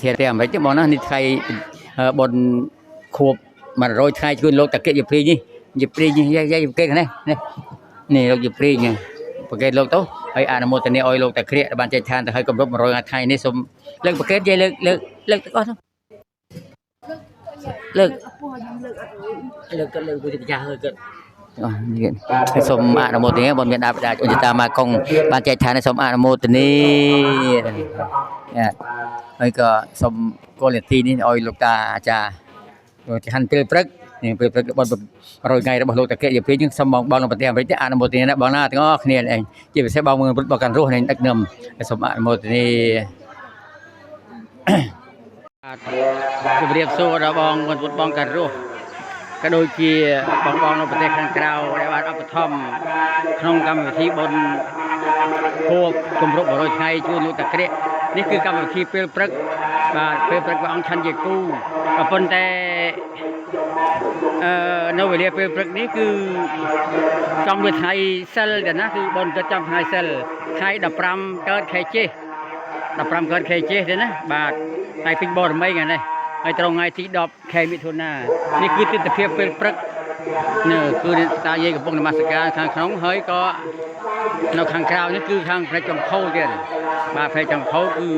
ធានតែអាមេរិកទេបងណានេះថ្ងៃបុណ្យខួប100ថ្ងៃជួយលោកតាកិយព្រីនេះយព្រីនេះយាយគេនេះនេះលោកយព្រីនេះប្រកេតលោកទៅហើយអនុមោទនាឲ្យលោកតាក្រាកបានចែកឋានទៅឲ្យគម្រប់100ថ្ងៃនេះសូមលើកប្រកេតយាយលើកទាំងអស់លើកពុទ្ធចាស់លើកនេះសូមអនុមោទនាបងមានដាបដាអញ្ញតាមកកងបានចែកឋានសូមអនុមោទនាហើយក៏សូមគោលនីតិនេះឲ្យលោកតាអាចារ្យលោកច័ន្ទពេលព្រឹកនេះពេលព្រឹករបស់100ថ្ងៃរបស់លោកតាកិយព្រីយើងសូមបងនៅប្រទេសអាមេរិកអនុមោទនាបងណាទាំងអស់គ្នាឯងជាពិសេសបងមើលព្រឹកបងកាន់រស់នៃដឹកនាំសូមអនុមោទនាជម្រាបសួរដល់បងពុទ្ធបងកាន់រស់ក៏ដូចជាបងនៅប្រទេសខាងក្រៅដែលបានឧបត្ថម្ភក្នុងកម្មវិធីបុណ្យខួបគម្រប់100ថ្ងៃជួយលោកតាក្រាកនេះគឺកម្មវិធីពេលព្រឹកបាទពេលព្រឹកព្រះអង្គឆាន់ជាគូក៏ប៉ុន្តែនៅវេលាពេលព្រឹកនេះគឺចំមួយថ្ងៃសិលដែរណាគឺបុណ្យទៅចំថ្ងៃសិលថ្ងៃ15កើតខែចេស15កើតខែចេសទេណាបាទថ្ងៃពេញបរមីថ្ងៃនេះហើយត្រង់ថ្ងៃទី10ខែមិថុនានេះគឺទិដ្ឋភាពពេលព្រឹកនៅគឺតាយាយកំពុងនមស្ការខាងក្នុងហើយក៏នៅខាងក្រៅនេះគឺខាងផ្នែកចំខោទៀតបាទផ្នែកចំខោគឺ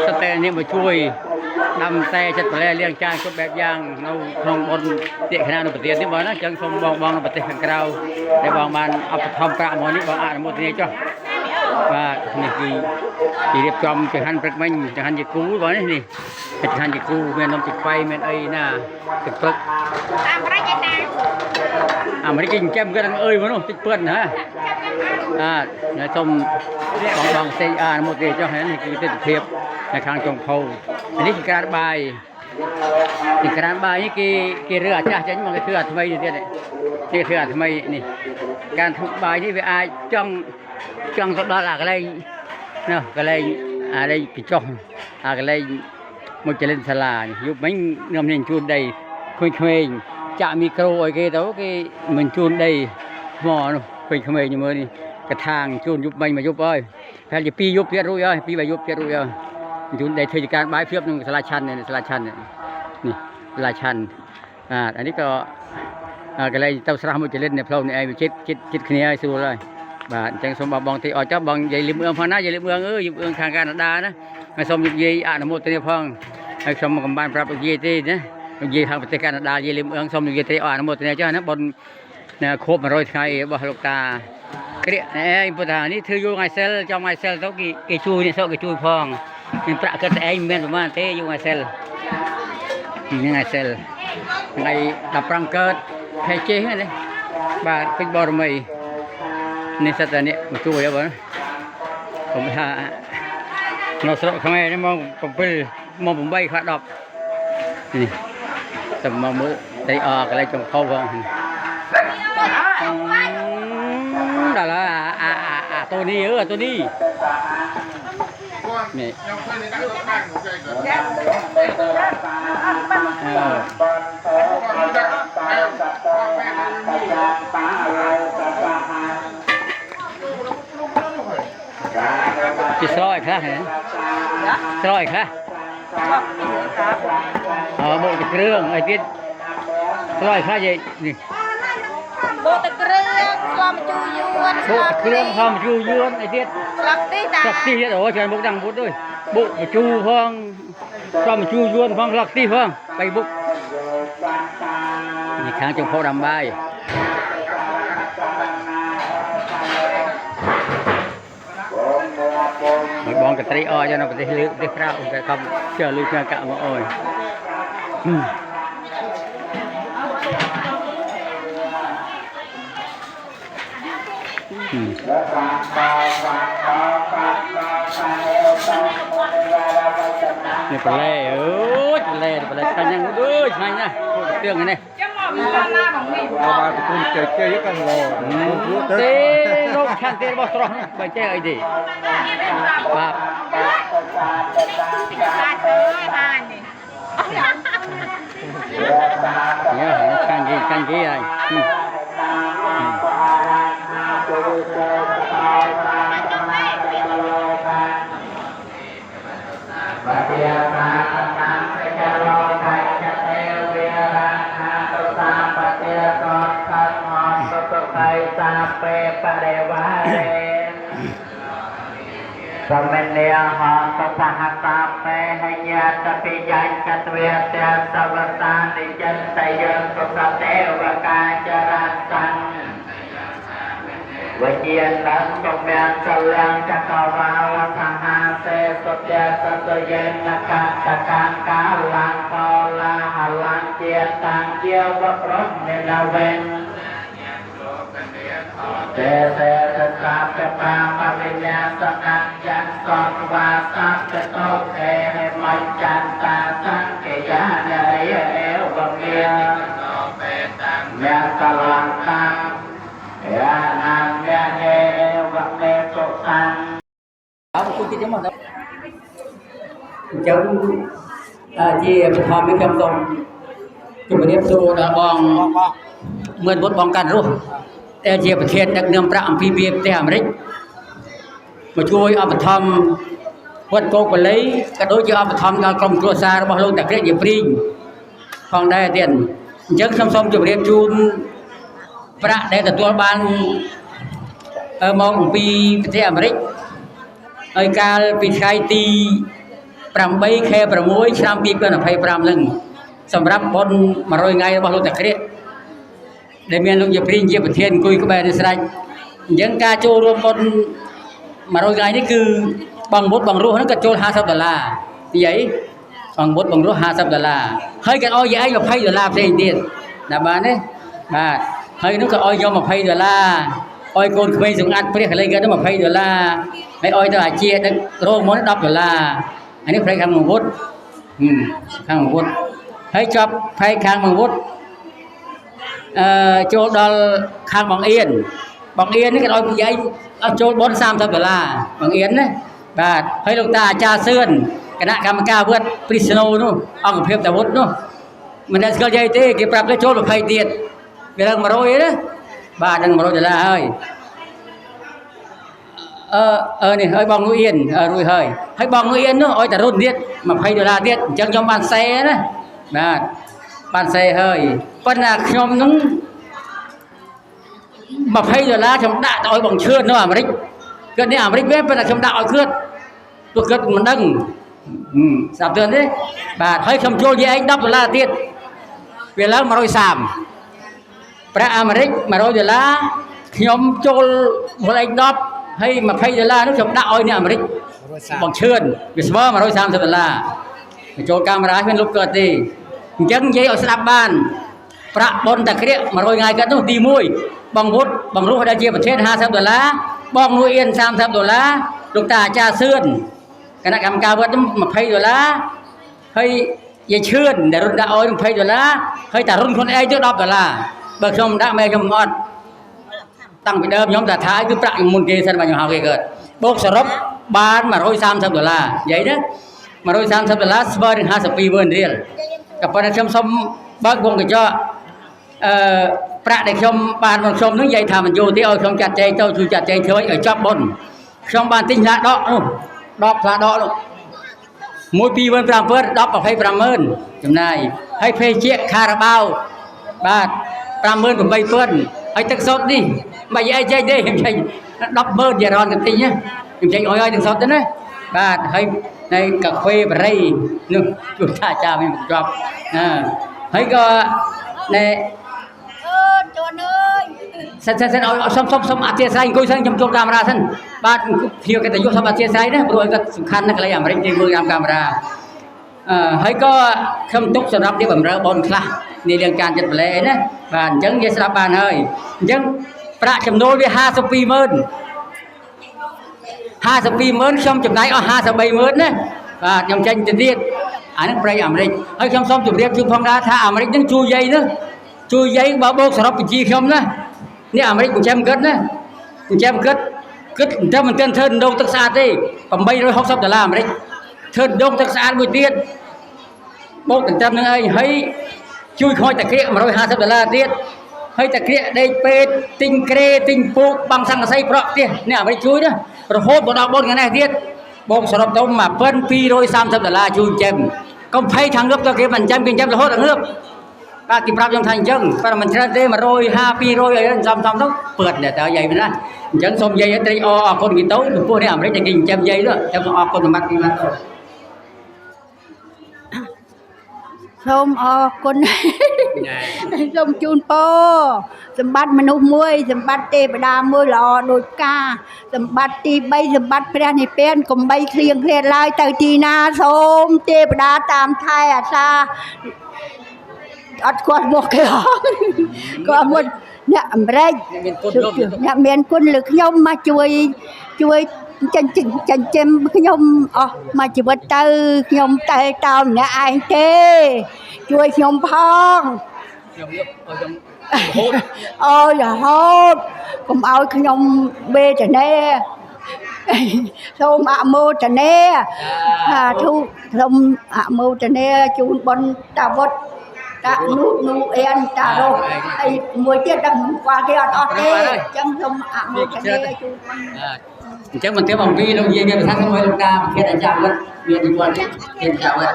ស្ទែនេះមកជួយដាំតែចិត្តប្រែលៀងចានគ្រប់បែបយ៉ាងនៅក្នុងបុណ្យទាកខណានៅប្រទេសនេះបងណាអញ្ចឹងសូមបងនៅប្រទេសខាងក្រៅដែលបងបានឧបត្ថម្ភប្រាក់មកនេះបងអនុមោទនាចុះបាទនេះគឺរៀបចំចង្ហាន់ព្រឹកមិញចង្ហាន់ជាគូបងនេះចង្ហាន់ជាគូមាននំជីខ្វៃមានអីណាទឹកព្រឹកអាមេរិកគេចិញ្ចឹមគាត់អើយមកនោះតិចពឿនណាសូមបងផ្សេងអនុមោទនាចុះនេះគឺទិដ្ឋភាពនៅខាងចុងភៅនេះគឺក្រានបាយនេះក្រានបាយនេះគេរើអាចាស់ចេញមកគេធ្វើអាថ្មីទៀតនេះធ្វើអាថ្មីនេះការធ្វើបាយនេះវាអាចចង់ទៅដល់អាកន្លែងណាកន្លែងអានេះកញ្ចុះអាកន្លែងមួយចលិនសាលាយប់មិញខ្ញុំនេះជូនដីក្មេងចាក់មីក្រូឲ្យគេទៅគេមិនជូនដីថ្មនោះក្មេងមើលនេះកថាងជូនយប់មិញមកយប់ហើយប្រហែលជា2យប់ទៀតរួចហើយ2 3យប់ទៀតរួចហើយជូនដីធ្វើការបាយព្រៀបនឹងសាលាឆាន់នេះសាលាឆាន់នេះសាលាឆាន់អានេះក៏កន្លែងទៅស្រះមួយចលិននៅផ្លូវនេះឯងចិត្តគ្នាឲ្យស្រួលហើយបាទអញ្ចឹងសូមបងទីអត់ចុះបងនិយាយលឹមអឿងផងណានិយាយលឹមអឿងយឹមអឿងខាងកាណាដាណាហើយសូមនិយាយអនុមោទនាផងហើយខ្ញុំមកកំបានប្រាប់និយាយទេណានិយាយខាងប្រទេសកាណាដានិយាយលឹមអឿងសូមនិយាយទេអនុមោទនាចុះណាបុណ្យខួប100ថ្ងៃរបស់លោកតាក្រាកឯងពុទ្ធានេះធ្វើយូរថ្ងៃសិលចំថ្ងៃសិលទៅគេជួយនេះសក់គេជួយផងមានប្រាក់គិតតែឯងមិនមែនប្រហែលទេយូរថ្ងៃសិលថ្ងៃសិលថ្ងៃ15កើតខែចេសនេះបាទពេញបរមីនេះសិតតែនេះមកជួយបងខ្ញុំថានៅស្រុកខ្មែរនេះមក7មក8ខ្លះ10នេះតែមកមើលតែកន្លែងចុងខោផងដល់អាតូនេះតូនេះនេះពីស្រោយខ្លះហ៎ស្រោយខ្លះbộ từ krương ở tiết rồi khai gì nè bộ từ krương không chu yuan bộ từ krương không chu yuan ở tiết lọc ti hết rồi trời bốc đằng bút thôi bộ chu phong không chu yuan phong lọc ti phong bay bốc thì kháng trong phô đầm bay bọn cái tây o cho nó có thể lướt để rau cái không chờ lướt cho cả mọi ơi này phải lê phải nhanh ơi nhanh nha tương này này ba cũng chơi với con lò tê đâu khăn tê bao tròn bài chơi ấy gì bà nhớ khăn gì này Samanya hata sahatape hanya tapi jangan terbiasa sabaran dijantayan kesatewa kajarasan wajian dan kemudian selang cakawala sahase setiap sesuatu nakatakan kalang kola halang ciatang jiwa prom nenawen Tete tetap kepamilinya senang jantung wasak ketuk macam tasan kejana ya bangkir yang kalantang ya namanya bangkir tukang. Aku cũng chỉ mà đâu chẳng chị thòm với cầm tông chúng mình tiếp tục đã bong mượn bút bong cằn luônแต่เจียประเทศนักเนื้อประอัมพีเบียแต่อเมริกมาช่วยเอาไปทำวัดโกกไปเลยกระโดดจะเอาไปทำการกรมกลัวซาบอลงแต่เกลียดอย่าปริงฟังได้เตียนยังซ้ำๆจะเรียนจูนประได้แต่ตัวบานมองปีประเทศอเมริกไอ้การปีไทยตีปรำใบแค่ปรำมวยชามปีเป็นอภัยปรำหนึ่งสำหรับบอลมาโรยไงบอลงแต่เกลียดได้เมียนลงอย่าปริงเยี่ยประเทศคุยกับแบรนด์สไลด์ยังการโจรวมบนมาโรยไงนี่คือบางบทบางรูปนั้นก็โจร$50ใหญ่บางบทบางรูป$50ให้กันอ้อยใหญ่กับ$1เพลงเดียดนะบ้านนี่ให้นึกก็อ้อยยอม$1อ้อยโกนขมิ้นสงอัดเปรี้ยอะไรกันต้อง$1ให้อ้อยตัวอาเจียนโรมมัน$10อันนี้เพลงข้างบางบทข้างบางบทให้จับเพลงข้างบางบทโจดอลข้างบางเอียนนี่ก็เอาใหญ่เอาโจบน$30บางเอียนนะบาทให้ลูกตาจ่าเสื่อนคณะกรรมการเพื่อปริศนาโน่เอาเพียบแต่วุฒิโน่มันได้สกัดใหญ่เต้เก็บปรับแล้วโจแบบไฟเตียดเวลามาโรยนะบาทนั่งมาโรยจะละเฮ้ยนี่ให้บองนุเอียนรวยเฮ้ยให้บองนุเอียนเนาะเอาแต่รุ่นเดียดมาไฟเวลาเดียดจังยอมบานเซ่นะบาทบานเซ่เฮ้ยปัญหาขยมนั้นมาไฟเวลาชมด่าเอาบังเชิญเนาะอเมริกก็เนี่ยอเมริกเว้ยปัญหาชมด่าเอาเคลื่อนตัวเกิดมันดังสามเดือนนี่บาทให้คำโจยไอ้ดับ$เดียดเวลามาโรย3พระอเมริกมาโรย$ขยมโจเวลาดับให้มาไฟ$นึกชมด่าเอาเนี่ยอเมริกบังเชิญวิศวะมาโรย$30โจการมาร้ายเป็นลูกเกิดดีจังยัยเอาสลับบ้านประบนตะเกียบมาโรยไงกันต้องตีมวยบังวุฒิบังรู้ได้เจียประเทศ$50บังนุเอียน$30ลูกตาจ่าเสื่อนคณะกรรมการวัดต้องมาไพ่$ให้ยายเชื่อนแต่รุ่นดาอ้อยต้องไพ่$ให้แต่รุ่นคนไอ้เจ้า$10เบิกชมด่าแม่ชมอดตั้งไปเดิมย้อมแต่ท้ายคือประมุนเกษรบางอย่างหาเกิดโบกสรบบานมา$30ใหญ่นะมา$30สบายถึง50 ปีเบิร์นเรียลกับประชาชนบางวงก็จะประเด็กชมบานบางชมนึกใหญ่ทำมันโยที่เอาชมจัดใจเจ้าชูจัดใจเธอไอ้จับบนชมบานติ้งละดอกดอกพลาดอกมวยปีเบิร์นปรามเพิร์ดดอกกับไฟปรามเมินจำนายให้เพย์เชียคาราบาวบาทปรามเมินกับใบเพิร์ดให้ตักสดดิใบใหญ่ใจได้เห็นใจดอกเบิร์ดอย่ารอนกันตีเนี่ยเห็นใจอ้อยตักสดนะบาทให้ในกาแฟบรีนึกจุดท่าจ้าไม่หมดจบให้ก็ในโจนเอ้ยsenเอาซ้ำอาเทียไซน์กุยเส้นจำโจกามราเส้นบ้านเที่ยวกันแต่ยุคซ้ำอาเทียไซน์นะโดยก็สำคัญนะอะไรอย่างไรจริงมือยามกามราให้ก็คำตุกสำหรับที่ผมเริ่มบนคลาในเรื่องการจัดเล่นะบ้านยังยังสลับบ้านเฮ้ยยังประจำนวนไป50 ปีมื่น50 ปีมื่นช่องจำได้เอา50 ปีมื่นนะยังจังจะเรียกอันนั้นไปอเมริกให้คำซ้อมจุดเรียกคือพองดาถ้าอเมริกยังชูใหญ่นะชูใหญ่บ่าวโบกสำหรับปีจีคำนะนี่อเมริกกูแชมป์เกิดนะกูแชมป์เกิดถ้ามันเกินเทินดงตักษาที่ผมไป$160อเมริกเทินดงตักษาบุตรเตี้ยโบกตั้งจำนึงไอ้ให้ช่วยคอยตะเกียบมา$150เตี้ยให้ตะเกียบได้เป็ดติงเกรติงปูบางสังกะไซเพราะเตี้ยนี่อเมริกช่วยนะประโคบดอกบนกันแน่เตี้ย bông sờ đom tôm mà phân phi đôi $30 chun chém công phay thằng nước cho cái mình chém kinh chém là hốt thằng nước ta kịp rap trong thành chân và mình ra đây mà rồi happy rồi xong đó bượt để tao dây mình ra chân xong dây ở đây con gì tối mình mua đây làm đấy cho kinh chém dây đó chém con mặt đi mặt Xong con xong chun po xong bắt mình ôm môi xong bắt tê bà đà môi lò đôi ca xong bắt tì bay xong bắt phen thì phen cùng bay khiêng khiêng lại từ tì na xong tê bà đà tam thai à xa ọt con một cái đó có một nhà mẹ nhà miền quân lực nhông mà chui chân chim nhông mà chỉ bắt tư nhông tay tao nè ai thế chui nhông phong ôi là hốt cũng ôi nhông bê trở nè xong mô trở nè thu xong mô trở nè chun bon ta vót ta nu en ta rồi ai mùi tiết đằng qua cái ọt thế chân xong mô trở nè chun chắc mình tiếp vòng vi đâu gì cái thằng mới ra khi đại chào lên viên đi qua viên chào lên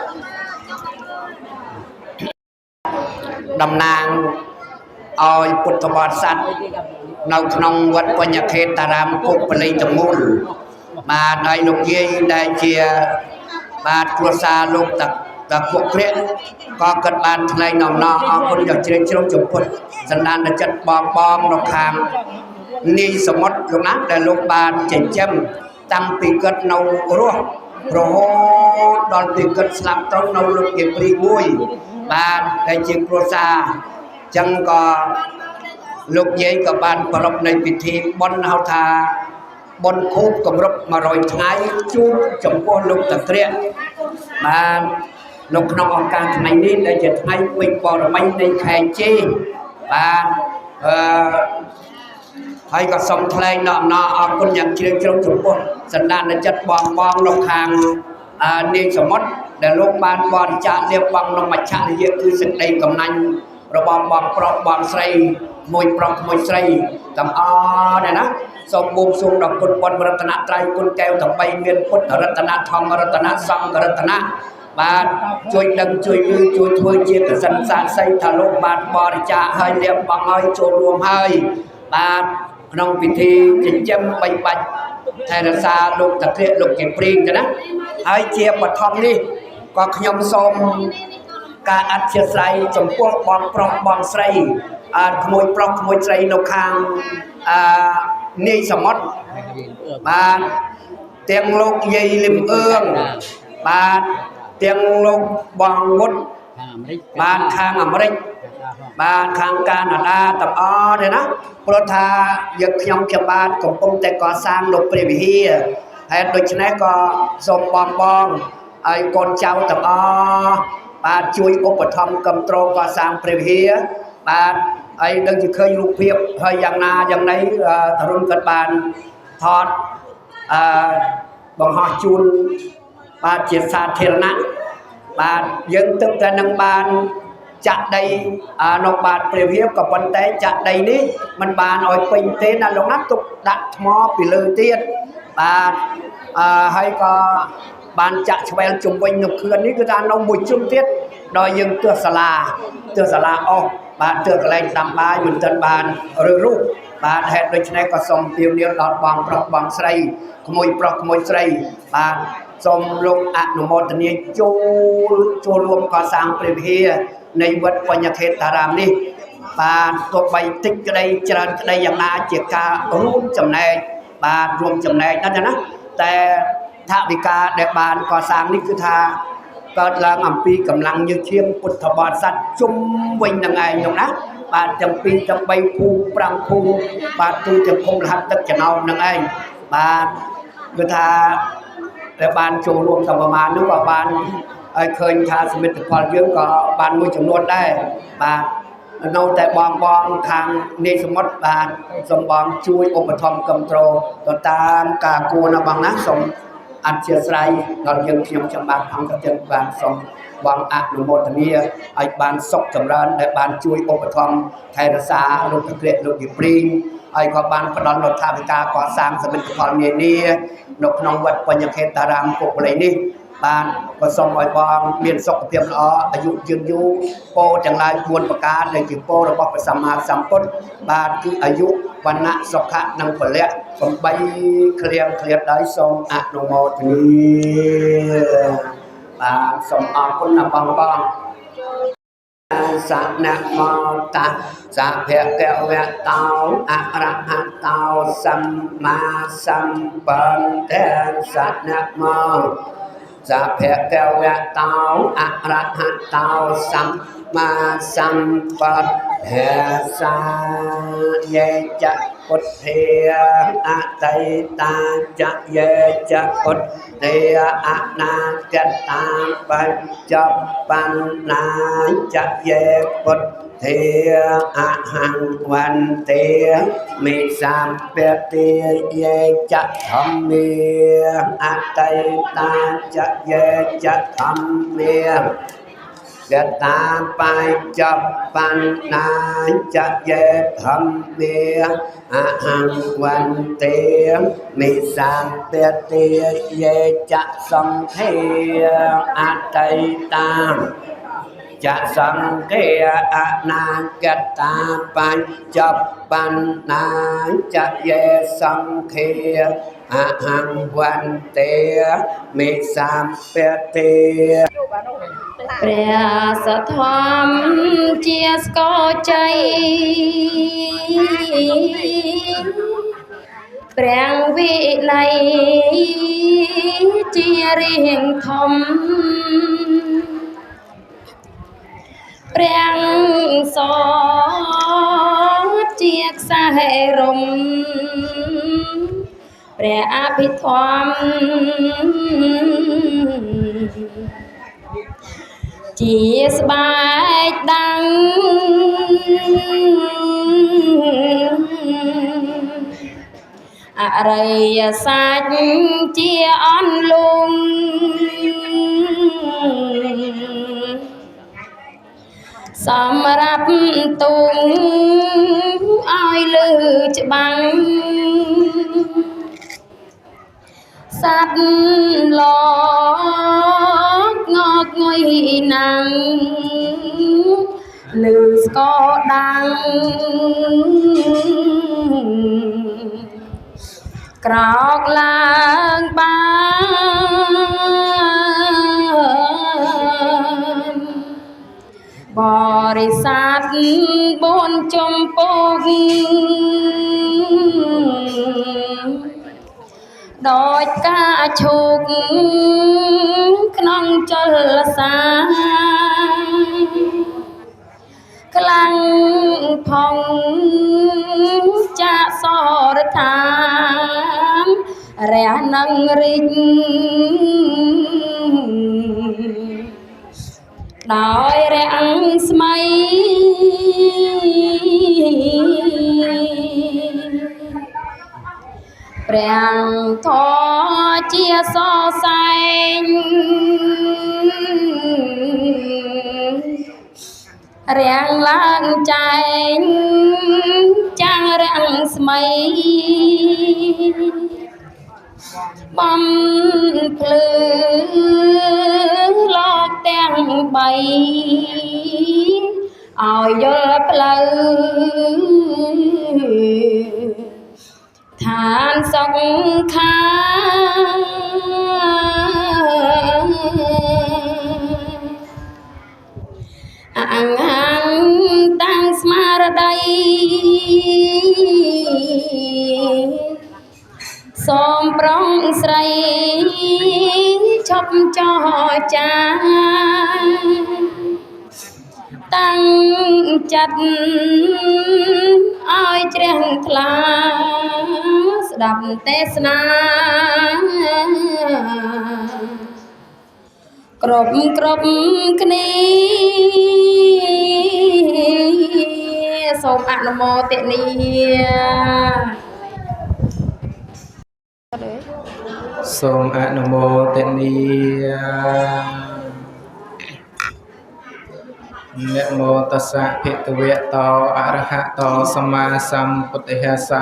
đầm nàng oi Phật bát sát nâu nông vật của nhà khê ta làm cục lấy tầm môn mà đại lục dây đại chia ba cua sa lục tập cuộc luyện có cật bàn thay nòng nọ con được chơi trong chụp Phật dân đàn là chất bom độc hàng ni sớm mất lúc nát để lúc bàn chỉnh châm tăng tỷ cất nâu rùa rồi đòn tỷ cất làm trong nâu lúc nghiệp đi vui bàn để chiếc cua sa chẳng có lúc dây có bàn và lúc này bị thi bon hao thà bon khúc cầm rập mà rồi thái chú chấm con lúc tập luyện mà lúc nông ông càng này đi để trở thành mình bỏ ra mấy đây khai chi và hay có sông thay nọ con nhận chơi trong chụp con dân đàn là chất bom lộc hàng nên sớm mất để lúc ban bòn chạm liệp bằng lòng mạch chạm thì cứ sự đây cầm nanh rồi bom say môi say tầm này đó xong buông xuống đọc con ratana trai con keo tầm bay miền phút ratana thong ratana song ratana và chui đằng chui lư chui thôi chia cái dân sản xây thà lúc ban bò để trả hơi liệp bằng hơi trộn luồng hơi và trong vị thi chính châm bay bạch thay là xa lúc tập luyện lúc kiểm riêng cho đó hơi chia bật thong đi có nhom xôm cả ăn chia say trong quốc bom say môi say nó khang ni sầm mót và tiếng lúc dây lim ương và tiếng lúc bong mút và khang Americ và khang Canada tập đấy đó pro tha giật nhom chậm ban cùng công ty có sang lục bể hi hay đôi chân này có dòng bom ai con cháu tập và chui ốp bật thầm cầm trâu có sang bể hi và ai đang chỉ khơi lục phiệp hơi dạng này thằng run cật bàn thọt bằng họ chun và triệt xa thiên nặng và dân tức ra năng ban chặt đây nộp bạt bề hiếp của vấn tế chặt đây đi mình bàn hỏi bình thế là lúc nát tục đặt mò bị lừa tiền và hay có bàn chặt cho em chung quanh nộp khuyên ní cứ ra nông mùi chung tiết đòi dân tựa xà la bạn tựa cái lệnh làm ba mình tân bàn rừng rú bạn hẹn đôi chân này có xong tiêu niệm đọt bằng sray môi sray bạn xong lúc nó một tình yêu chô luôn có sang bề hiếpในวัดปัญญาเขตารามนี่บาตัวใบติ๊กก็ได้เจริญก็ได้อย่างน่าเจียการวมจำแนกบารวมจำแนกนั่นนะแต่ถ้าวิกาเดบานก่อสร้างนี่คือทาก็ลังอัมพีกำลังยืดเชียงพุทธบริษัทจุ่มวิ่งยังไงอย่างนั้นบาจำปีจำใบภูปรังภูบาตูจะคงหัดตักจะเอานั่งไงบาคือทาเดบานโจรวมกับประมาณนึกว่าบานเคยทาสมิทพอเยอะก็บานมือจำนวนได้บาเราแต่บองทางในสมมติบานสมบองช่วยอุปธรรมกำโตรต่อตามกากูนบางนะสมอัจฉริยเรายังเพียงจำบางทางกระเจนบานสมบางอันุโมทนีไอบานศกจำรันแต่บานช่วยอุปธรรมไทยรักษาลูกเกลียดลูกดิบรีไ ហើយក៏បានផ្ដល់រដ្ឋាភិការកសាងសមិទ្ធផលនានានៅក្នុងវត្តបញ្ញខេតារាមពុកលីនេះបានក៏សូមឲ្យបងមានសុខភាពល្អអាយុយឺនយូរពោទាំងឡាយ4ប្រការដែលជាពោរបស់ព្រះសម្មាសម្ពុទ្ធបាទគឺអាយុវណ្ណៈសុខៈនិងពលៈសំបីក្លៀងក្លៀតដោយសូមអនុមោទនាបាទសូមអរគុណណាបងសនមោតសភៈកវៈតោអរហតោសម្មាសម្ពុទ្ធសនមោសភៈកវៈតោអរហតោសម្មាសម្ពុទ្ធសាយេចពុទ្ធាអតីតាចយេចពុទ្ធាអនាគតាបច្ចុប្បន្នាចយេពុទ្ធាអហង្វន្ទេមិសម្ពតិយេចធម្មាអតីតាចយេចធម្មាកតាបច្ចុប្បន្នាចយេធម្មាអហង្វន្ទេមិសម្ពតិយេចសង្ឃាអតីតាចសង្ឃាអនាគតាបច្ចុប្បន្នាចយេសង្ឃាអហង្វន្ទេមិសម្ពតិព្រះសទ្ធម្មជាស្គរជ័យព្រះវិន័យជារៀងធំព្រះសជាខ្សែរំព្រះអភិធម្មជាស្បែកដាំងអរិយសាច់ជាអន្លង់សម្រាប់ទុំឲ្យលឺច្បាំងសត្វលោកងកងុយណាំងលឺស្គរដាំងក្រោកឡើងបានបរិស័ទ4ចំពោះដោយការឈូកក្នុងចលសាខ្លាំងផងចាក់សរថាមរះនឹងរិញដោយរាំងស្មៃព្រះធម៌ជាសរសែងរាំងឡើងចែងចាំងរាំងស្មៃបំភ្លឺលោកទាំង3ឲ្យយល់ផ្លូវឋានសុខាអង្ហាំតាំងស្មារតីសូមប្រងស្រីឈប់ចរចាតាំងចិត្តឲ្យជ្រះថ្លាស្ដាប់ទេសនាគ្រប់គ្នាសូមអនុមោទនាសូមអនុមោទនា นะโมตัสสะภิกขเวโตอะระหะโตสัมมาสัมพุทธัสสะ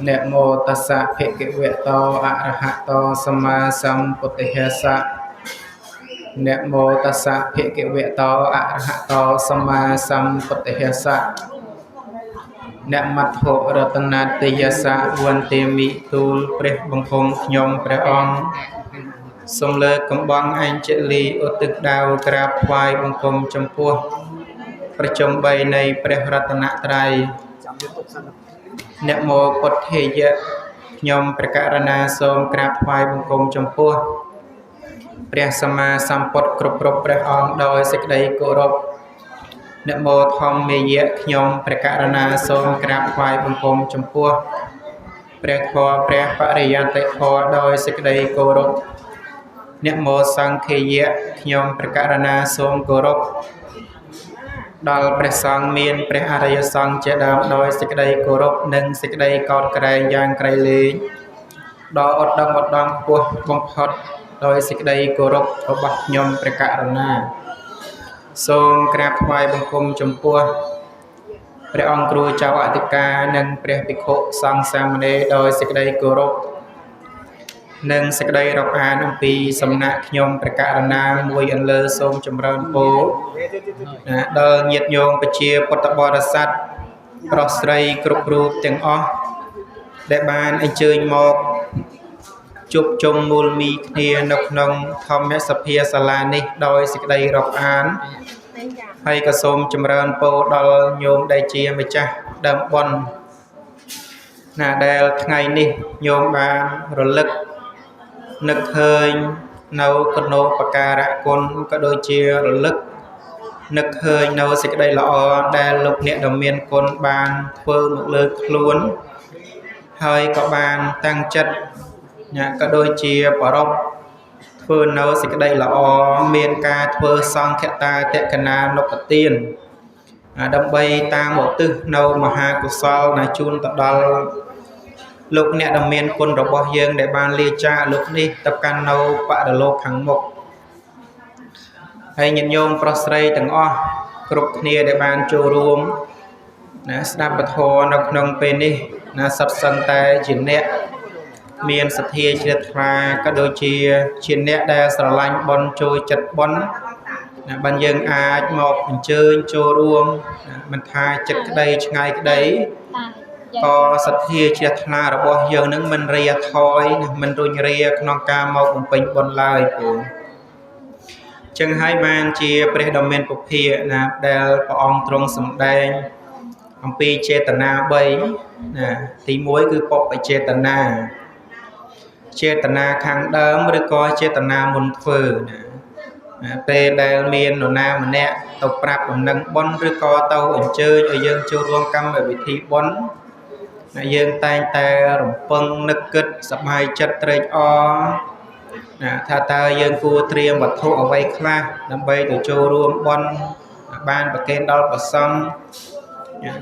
นะโมตัสสะภิกขเวโตอะระหะโตสัมมาสัมพุทธัสสะนะโมตัสสะภิกขเวโตอะระหะโตสัมมาสัมพุทธัสสะអ្នកមត្ថុរតនាទិយសៈវន្តិមិទូលព្រះបង្គំខ្ញុំព្រះអង្គសូមលើកកំបងអញ្ជលីឧទ្ទិសដាវក្រាបថ្វាយបង្គំចំពោះប្រជុំ3នៃព្រះរតនត្រ័យអ្នកមកពុទ្ធេយៈខ្ញុំព្រះករណាសូមក្រាបថ្វាយបង្គំចំពោះព្រះសម្មាសម្ពុទ្ធគ្រប់ព្រះអង្គដោយសេចក្តីគោរពអ្នកមោធម្មមេយៈខ្ញុំព្រះករណាសូមក្រាបថ្វាយបង្គំចំពោះព្រះធម៌ព្រះបរិយត្តិធម៌ដោយសេចក្តីគោរពអ្នកមោសង្ឃេយៈខ្ញុំព្រះករណាសូមគោរពដល់ព្រះសង្ឃមានព្រះអរិយសង្ឃជាដើមដោយសេចក្តីគោរពនិងសេចក្តីកោតក្រែងយ៉ាងក្រៃលែងដល់ឧត្តមឧត្តមខ្ពស់បំផុតដោយសេចក្តីគោរពរបស់ខ្ញុំព្រះករណាសូមក្រាបថ្វាយបង្គំចំពោះព្រះអង្គគ្រូចៅអធិការនិងព្រះភិក្ខុសង្ឃសាមណេរដោយសេចក្តីគោរពនិងសេចក្តីរាប់អានអំពីសំណាក់ខ្ញុំព្រះករណាមួយអន្លើសូមចម្រើនពរដល់ញាតិញោមប្រជាពុទ្ធបរិស័ទប្រុសស្រីគ្រប់រូបទាំងអស់ដែលបានអញ្ជើញមកជួបជុំមូលមីគ្នានៅក្នុងធម្មសភាសាលានេះដោយសេចក្តីរាប់អានហើយក៏សូមចម្រើនពរដល់ញោមដែលជាម្ចាស់ដើមបុណ្យណាដែលថ្ងៃនេះញោមបានរលឹកនឹកឃើញនៅគុណូបការៈគុណក៏ដូចជារលឹកនឹកឃើញនៅសេចក្តីល្អដែលលោកអ្នកដ៏មានគុណបានធ្វើមកលើខ្លួនហើយក៏បានតាំងចិត្តក៏ដូចជាបរពធ្វើនៅសេចក្តីល្អមានការធ្វើសង្ឃតាតក្កណានុបទានដើម្បីតាមឧទ្ទិសនៅមហាកុសលណាជូនទៅដល់លោកអ្នកដ៏មានគុណរបស់យើងដែលបានលាចាកលោកនេះទៅកាន់នៅបរលោកខាងមុខហើយញាតិញោមប្រុសស្រីទាំងអស់គ្រប់គ្នាដែលបានចូលរួមស្ដាប់ពធនៅក្នុងពេលនេះសុទ្ធសឹងតែជាអ្នកមានសទ្ធាជ្រះថ្លាក៏ដូចជាអ្នកដែលស្រឡាញ់បុណ្យចូលចិត្តបុណ្យបានយើងអាចមកអញ្ជើញចូលរួមមិនថាចិត្តក្តីឆ្ងាយក្តីក៏សទ្ធាជ្រះថ្លារបស់យើងនឹងមិនរាថយមិនរុញរាក្នុងការមកបំពេញបុណ្យឡើយពូចឹងហើយបានជាព្រះដ៏មានពុភាដែលព្រះអង្គទ្រង់សម្ដែងអំពីចេតនា3ទី1គឺបព្វចេតនាចេតនាខាងដើមឬក៏ចេតនាមុនធ្វើពេលដែលមាននរណាម្នាក់ទៅប្រាប់ដំណឹងបុណ្យឬក៏ទៅអញ្ជើញឲ្យយើងចូលរួមកម្មវិធីបុណ្យយើងតែងតែរំពឹងនឹកគិតសប្បាយចិត្តត្រេកអរថាតើយើងគួរត្រៀមវត្ថុអ្វីខ្លះដើម្បីទៅចូលរួមបុណ្យបានប្រគេនដល់ព្រះសង្ឃ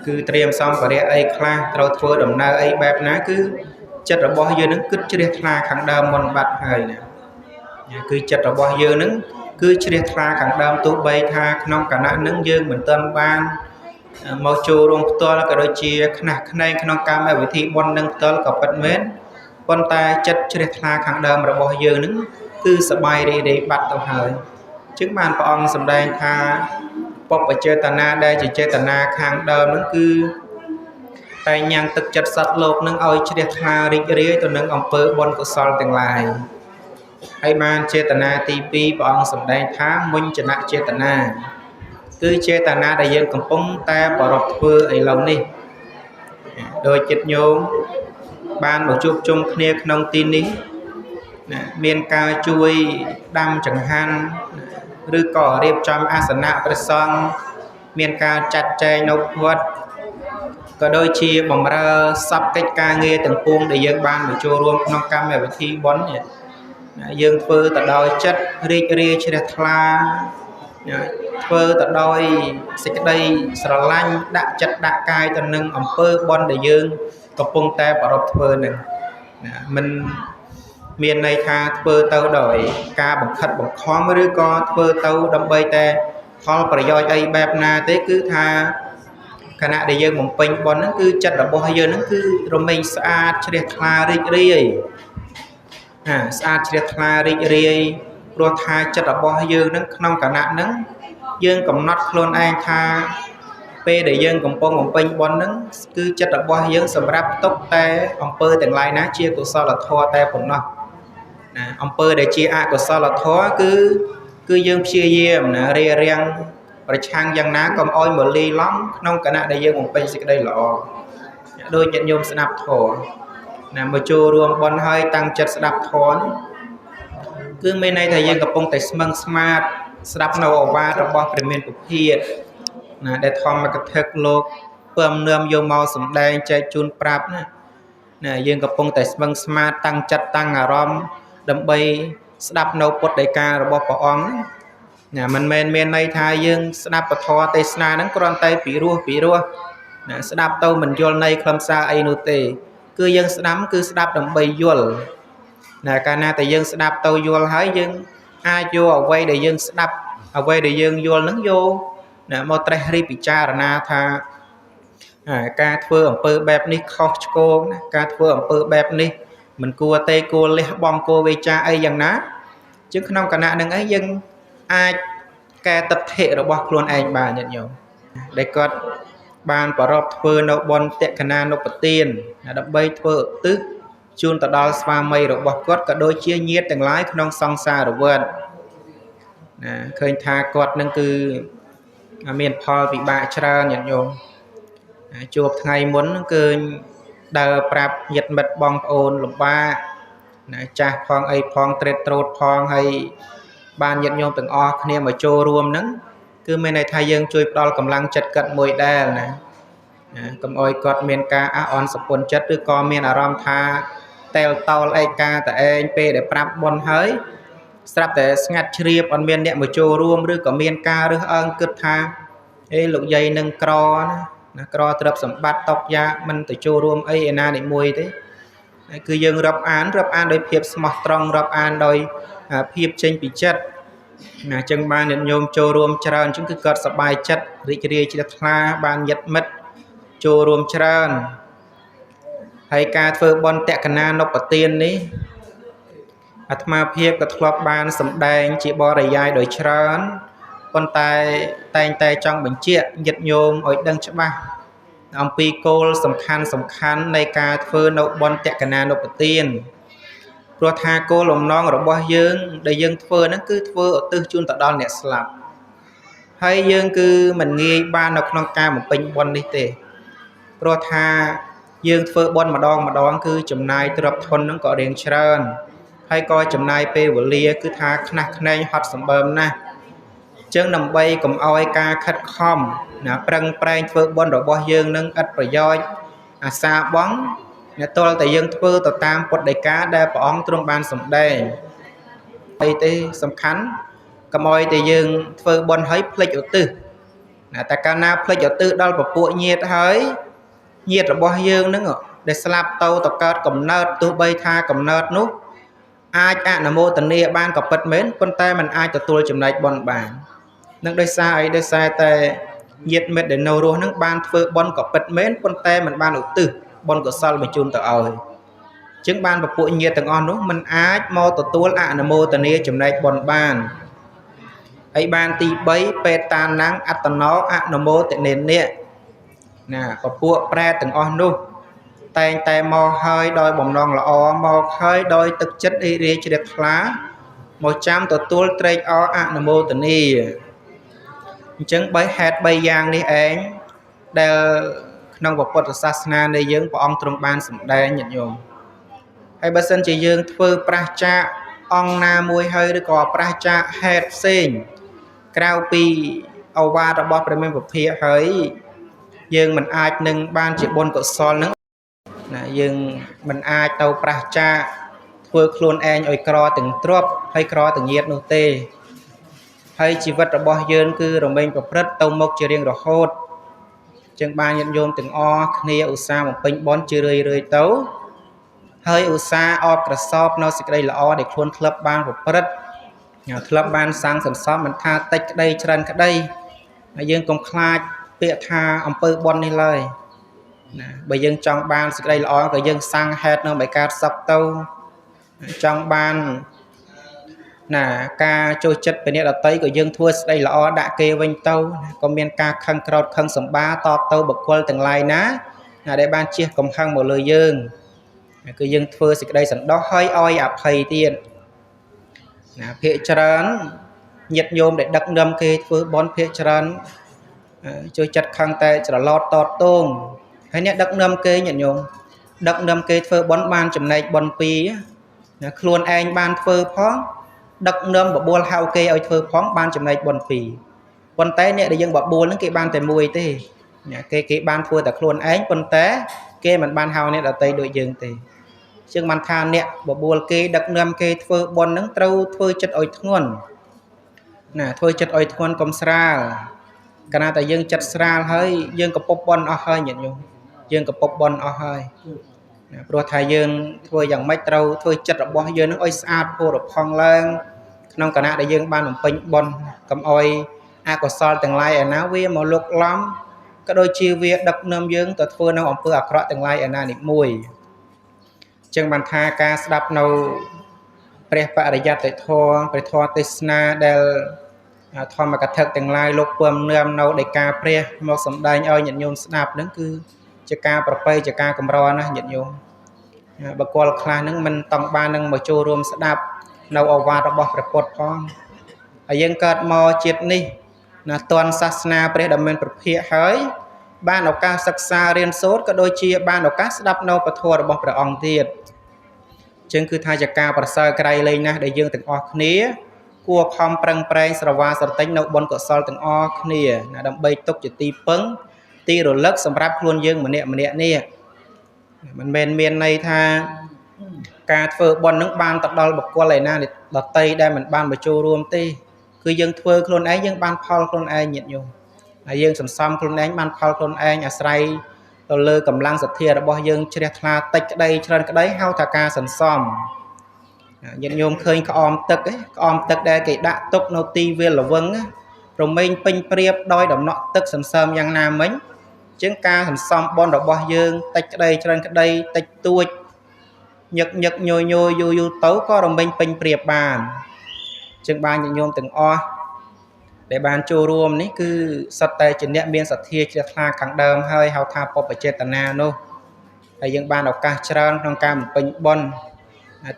គឺត្រៀមសម្ភារៈអីខ្លះត្រូវធ្វើដំណើរអីបែបណាគឺចិត្តរបស់យើងនឹងគិតជ្រះថ្លាខាងដើមមុនបាត់ហើយគឺចិត្តរបស់យើងនឹងគឺជ្រះថ្លាខាងដើមទោះបីថាក្នុងគណៈនឹងយើងមិនទាន់បានមកចូលរួមផ្ទាល់ក៏ដូចជាខ្នះខ្នែងក្នុងកម្មវិធីបុណ្យនឹងផ្ទាល់ក៏ពិតមែនប៉ុន្តែចិត្តជ្រះថ្លាខាងដើមរបស់យើងនឹងគឺសប្បាយរីករាយបាត់ទៅហើយជាងបានព្រះអង្គសម្ដែងថាបព្វចេតនាដែលជាចេតនាខាងដើមនឹងគឺតែញ៉ាំងទឹកចិត្តសត្វលោកនឹងឲ្យជ្រះថ្លារីករាយទៅនឹងអំពើបុណ្យកុសលទាំងឡាយហើយបានចេតនាទី2ព្រះអង្គសម្ដែងថាមុញ្ញនចេតនាគឺចេតនាដែលយើងកំពុងតែបរពធ្វើឥឡូវនេះដោយចិត្តញោមបានមកជួបជុំគ្នាក្នុងទីនេះមានការជួយដាំចង្ហាន់ឬក៏រៀបចំអាសនៈព្រះសង្ឃមានការចាត់ចែងនៅវត្តក៏ដូចជាបម្រើសពកិច្ចការងារទាំងពួងដែលយើងបានមកចូលរួមក្នុងកម្មវិធីបុណ្យយើងធ្វើទៅដោយចិត្តរីករាយជ្រះថ្លាធ្វើទៅដោយសេចក្តីស្រឡាញ់ដាក់ចិត្តដាក់កាយទៅនឹងអំពើបុណ្យដែលយើងកំពុងតែប្រពធ្វើនឹងមិនមានន័យថាធ្វើទៅដោយការបង្ខិតបង្ខំឬក៏ធ្វើទៅដើម្បីតែ ផលប្រយោជន៍អីបែបណាទេគឺថាខណៈដែលយើងបំពេញបុណ្យហ្នឹងគឺចិត្តរបស់យើងហ្នឹងគឺរមែងស្អាតជ្រះថ្លារីករាយស្អាតជ្រះថ្លារីករាយព្រោះថាចិត្តរបស់យើងហ្នឹងក្នុងគណៈហ្នឹងយើងកំណត់ខ្លួនឯងថាពេលដែលយើងកំពុងបំពេញបុណ្យហ្នឹងគឺចិត្តរបស់យើងសម្រាប់ទុកតែអំពើទាំងឡាយណាជាកុសលធម៌តែប៉ុណ្ណោះណាអំពើដែលជាអកុសលធម៌គឺយើងព្យាយាមណារារាំងប្រឆាំងយ៉ាងណាកុំឲ្យមកលីឡំក្នុងគណៈដែលយើងបំពេញសេចក្តីល្អដោយញាតិញោមស្ដាប់ធម៌ណាមកចូលរួមបុណ្យហើយតាំងចិត្តស្ដាប់ធម៌គឺមានន័យថាយើងកំពុងតែស្មឹងស្មាតស្ដាប់នៅឱវាទរបស់ព្រះមានពុទ្ធណាដែលធម្មកថាលោកពំនាំយកមកសម្ដែងចែកជូនប្រាប់ណាយើងកំពុងតែស្មឹងស្មាតតាំងចិត្តតាំងអារម្មណ៍ដើម្បីស្ដាប់នៅពុទ្ធដីការបស់ព្រះអង្គណាមិនមែនមានន័យថាយើងស្ដាប់ពធទេសនាហ្នឹងគ្រាន់តែពីរោះណាស្ដាប់ទៅមិនយល់ន័យខ្លឹមសារអីនោះទេគឺយើងស្ដាប់គឺស្ដាប់ដើម្បីយល់ណាកាលណាតែយើងស្ដាប់ទៅយល់ហើយយើងអាចយកអ្វីដែលយើងស្ដាប់អ្វីដែលយើងយល់ហ្នឹងយកណាមកត្រេះរិះពិចារណាថាការធ្វើអំពើបែបនេះខុសឆ្គងណាការធ្វើអំពើបែបនេះមិនគួរទេគួរលះបង់គួរវេចាអីយ៉ាងណាជាងក្នុងគណៈនឹងអីយើងអាចកែទិដ្ឋិរបស់ខ្លួនឯងបានញាតិញោមដែលគាត់បានប្រពធ្វើនៅបុណ្យតក្កណានុបទានដើម្បីធ្វើឧទ្ទិសជូនទៅដល់ស្វាមីរបស់គាត់ក៏ដូចជាញាតិទាំងឡាយក្នុងសង្សារវដ្តណាឃើញថាគាត់នឹងគឺមានផលពិបាកច្រើនញាតិញោមជួបថ្ងៃមុនគឺដើរប្រាប់ញាតិមិត្តបងប្អូនលំបាកណាចាស់ផងអីផងត្រេតត្រោតផងហើយបានញាតិញោមទាំងអស់គ្នាមកចូលរួមហ្នឹងគឺមានន័យថាយើងជួយផ្ដល់កម្លាំងចិត្តគាត់មួយដែរណាកុំអោយគាត់មានការអះអន់សពុនចិត្តឬក៏មានអារម្មណ៍ថាតែលតោលឯកាតែឯងពេលដែលប្រាប់បុណ្យហើយស្រាប់តែស្ងាត់ជ្រាបអត់មានអ្នកមកចូលរួមឬក៏មានការរើសអើងគិតថាលោកយាយនឹងក្រណាក្រទ្រព្យសម្បត្តិតកយ៉ាមិនទៅចូលរួមអីឯណានិមួយទេគឺយើងរាប់អានដោយភាពស្មោះត្រង់រាប់អានដោយភាពចេញពីចិត្តណាចឹងបានញាតិញោមចូលរួមច្រើនចឹងគឺគាត់សប្បាយចិត្តរីករាយជ្រះថ្លាបានញាតិមិត្តចូលរួមច្រើនហើយការធ្វើបុណ្យតក្កណានុបទាននេះអាត្មាភាពក៏ធ្លាប់បានសម្ដែងជាបរិយាយដោយច្រើនប៉ុន្តែតែងតែចង់បញ្ជាក់ញាតិញោមឲ្យដឹងច្បាស់អំពីគោលសំខាន់នៃការធ្វើនៅបុណ្យតក្កណានុបទានព្រោះថាគោលបំណងរបស់យើងដែលយើងធ្វើហ្នឹងគឺធ្វើឧទ្ទិសជូនទៅដល់អ្នកស្លាប់ហើយយើងគឺមិនងាយបាននៅក្នុងការបំពេញបុណ្យនេះទេព្រោះថាយើងធ្វើបុណ្យម្ដងគឺចំណាយទ្រព្យធនហ្នឹងក៏រៀងច្រើនហើយក៏ចំណាយពេលវេលាគឺថាខ្នះខ្នែងហត់សម្បើមណាស់ចឹងដើម្បីកុំឲ្យការខិតខំណាប្រឹងប្រែងធ្វើបុណ្យរបស់យើងនឹងឥតប្រយោជន៍អាសាបងអ្នកតលតែយើងធ្វើទៅតាមពុទ្ធដីកាដែលព្រះអង្គទ្រង់បានសម្ដែងអីទេសំខាន់កុំឲ្យតែយើងធ្វើបុណ្យហើយភ្លេចឧទ្ទិសណាតែកាលណាភ្លេចឧទ្ទិសដល់ពពួកញាតិហើយញាតិរបស់យើងនឹងដែលស្លាប់ទៅកើតកំណើតទោះបីថាកំណើតនោះអាចអនុមោទនាបានក៏ពិតមែនប៉ុន្តែมันអាចទទួលចំណែកបុណ្យបាននឹងដោយសារអីដោយសារតែញាតិមិត្តដែលនៅរស់នឹងបានធ្វើបុណ្យក៏ពិតមែនប៉ុន្តែมันបានឧទ្ទិសបុណ្យកុសលបញ្ជូនទៅឲ្យចឹងបានពពួកញាតិទាំងអស់នោះมันអាចមកទទួលអនុមោទនាចំណែកបុណ្យបានហើយបានទី3បេតាណាំងអត្តណោអនុមោទនេនៈណាពពួកប្រែតទាំងអស់នោះតែងតែមកហើយដោយបំណងល្អមកហើយដោយទឹកចិត្តរីករាយជ្រះថ្លាមកចាំទទួលត្រេកអរអនុមោទនាអញ្ចឹងហេតុ3យ៉ាងនេះឯងដែលក្នុងពុទ្ធសាសនានៃយើងព្រះអង្គទ្រង់បានសម្ដែងញាតិញោមហើយបើសិនជាយើងធ្វើប្រះចាកអង្គណាមួយហើយឬក៏ប្រះចាកហេតុផ្សេងក្រៅពីឱវាទរបស់ព្រះមានពភាហើយយើងមិនអាចនឹងបានជាបុណ្យកុសលនឹងណាយើងមិនអាចទៅប្រះចាកធ្វើខ្លួនឯងឲ្យក្រទាំងទ្រព្យហើយក្រទាំងញាតិនោះទេហើយជីវិតរបស់យើងគឺរមែងប្រព្រឹត្តទៅមុខជារៀងរហូតចឹងបានញាតិញោមទាំងអស់គ្នាឧស្សាហ៍បំពេញបុណ្យជារឿយទៅហើយឧស្សាហ៍អបក្រសោបនៅសេចក្តីល្អដែលខ្លួនធ្លាប់បានប្រព្រឹត្ត ធ្លាប់បានសាងសន្សំមិនថាតិចក្តីច្រើនក្តីហើយយើងកុំខ្លាចពាក្យថាអំពើបុណ្យនេះឡើយណាបើយើងចង់បានសេចក្តីល្អក៏យើងសាងហេតុនៅឲ្យកើតសពទៅចង់បានណាការចូលចិត្តពីអ្នកដតីក៏យើងធ្វើស្ដីល្អដាក់គេវិញទៅក៏មានការខឹងក្រោធខឹងសម្បាតបទៅបុគ្គលទាំងឡាយណាដែលបានជះកំហឹងមកលើយើងគឺយើងធ្វើសេចក្តីសន្តោសហើយឲ្យអភ័យទៀតណាភាគច្រើនញាតិញោមដែលដឹកនាំគេធ្វើបន់ភាគច្រើនចូលចិត្តខឹងតែច្រឡោតតតងហើយអ្នកដឹកនាំគេញាតិញោមដឹកនាំគេធ្វើបន់បានចំណែកបន់ពីរណាខ្លួនឯងបានធ្វើផងដឹកនាំបបួលហៅគេឲ្យធ្វើផងបានចំណែកបន់ពីរប៉ុន្តែអ្នកដែលយើងបបួលហ្នឹងគេបានតែមួយទេគេបានធ្វើតែខ្លួនឯងប៉ុន្តែគេមិនបានហៅអ្នកដទៃដូចយើងទេជាងបានថាអ្នកបបួលគេដឹកនាំគេធ្វើបន់ហ្នឹងត្រូវធ្វើចិត្តឲ្យធ្ងន់ណាធ្វើចិត្តឲ្យធ្ងន់កុំស្រាលកាលណាតែយើងចិត្តស្រាលហើយយើងក៏ពុបបន់អស់ហើយញាតិញោមយើងក៏ពុបបន់អស់ហើយណាព្រោះថាយើងធ្វើយ៉ាងម៉េចត្រូវធ្វើចិត្តរបស់យើងនឹងឲ្យស្អាតផូរផង់ឡើងក្នុងគណៈដែលយើងបានបំពេញបន់កុំឲ្យអកុសលទាំងឡាយឯណាវាមកលុកឡំក៏ដូចជាវាដឹកនាំយើងទៅធ្វើនៅអំពើអាក្រក់ទាំងឡាយឯណានេះមួយចឹងបានថាការស្ដាប់នៅព្រះបរិយត្តិធម៌ព្រះធម៌ទេសនាដែលធម្មកថាទាំងឡាយលោកពំនាំនៅដោយការព្រះមកសម្ដែងឲ្យញាតិញោមស្ដាប់ហ្នឹងគឺជាការប្រពៃជាការកម្រណាស់ញាតិញោមបកគលខ្លះហ្នឹងមិនតង់បាននឹងមកចូលរួមស្ដាប់នៅឱវាទរបស់ព្រះពុទ្ធផងហើយយើងកើតមកជាតិនេះណាតនសាសនាព្រះដ៏មានប្រភេទហើយបានឱកាសសិក្សារៀនសូត្រក៏ដូចជាបានឱកាសស្ដាប់នៅពធរបស់ព្រះអង្គទៀតចឹងគឺថាជាការប្រសើរក្រៃលែងណាស់ដែលយើងទាំងអស់គ្នាគួរខំប្រឹងប្រែងស្រវាស្រទិញនៅបុណ្យកុសលទាំងអស់គ្នាណាដើម្បីទុកជាទីពឹងទីរលឹកសម្រាប់ខ្លួនយើងម្នាក់ម្នាក់នេះមិនមែនមានន័យថាការធ្វើបុណ្យនឹងបានទៅដល់បុគ្គលឯណាដតីដែលមិនបានមកចូលរួមទេគឺយើងធ្វើខ្លួនឯងយើងបានផលខ្លួនឯងញាតិញោមហើយយើងសន្សំខ្លួនឯងបានផលខ្លួនឯងអាស្រ័យទៅលើកម្លាំងសទ្ធារបស់យើងជ្រះថ្លាតិចក្តីច្រើនក្តីហៅថាការសន្សំញាតិញោមឃើញក្អមទឹកក្អមទឹកដែលគេដាក់ទុកនៅទីវាលល្វឹងរមែងពេញព្រៀបដោយដំណក់ទឹកសន្សើមយ៉ាងណាមិញជាងការសន្សំបុណ្យរបស់យើងតិចក្តីច្រើនក្តីតិចតួចញឹកញឹកញយញយយូរយូរទៅក៏រមែងពេញព្រៀបបានជាងបានញាតិញោមទាំងអស់ដែលបានចូលរួមនេះគឺសុទ្ធតែជាអ្នកមានសទ្ធាជ្រះថ្លាខាងដើមហើយហៅថាពុព្វចេតនានោះហើយយើងបានឱកាសច្រើនក្នុងការបំពេញបុណ្យ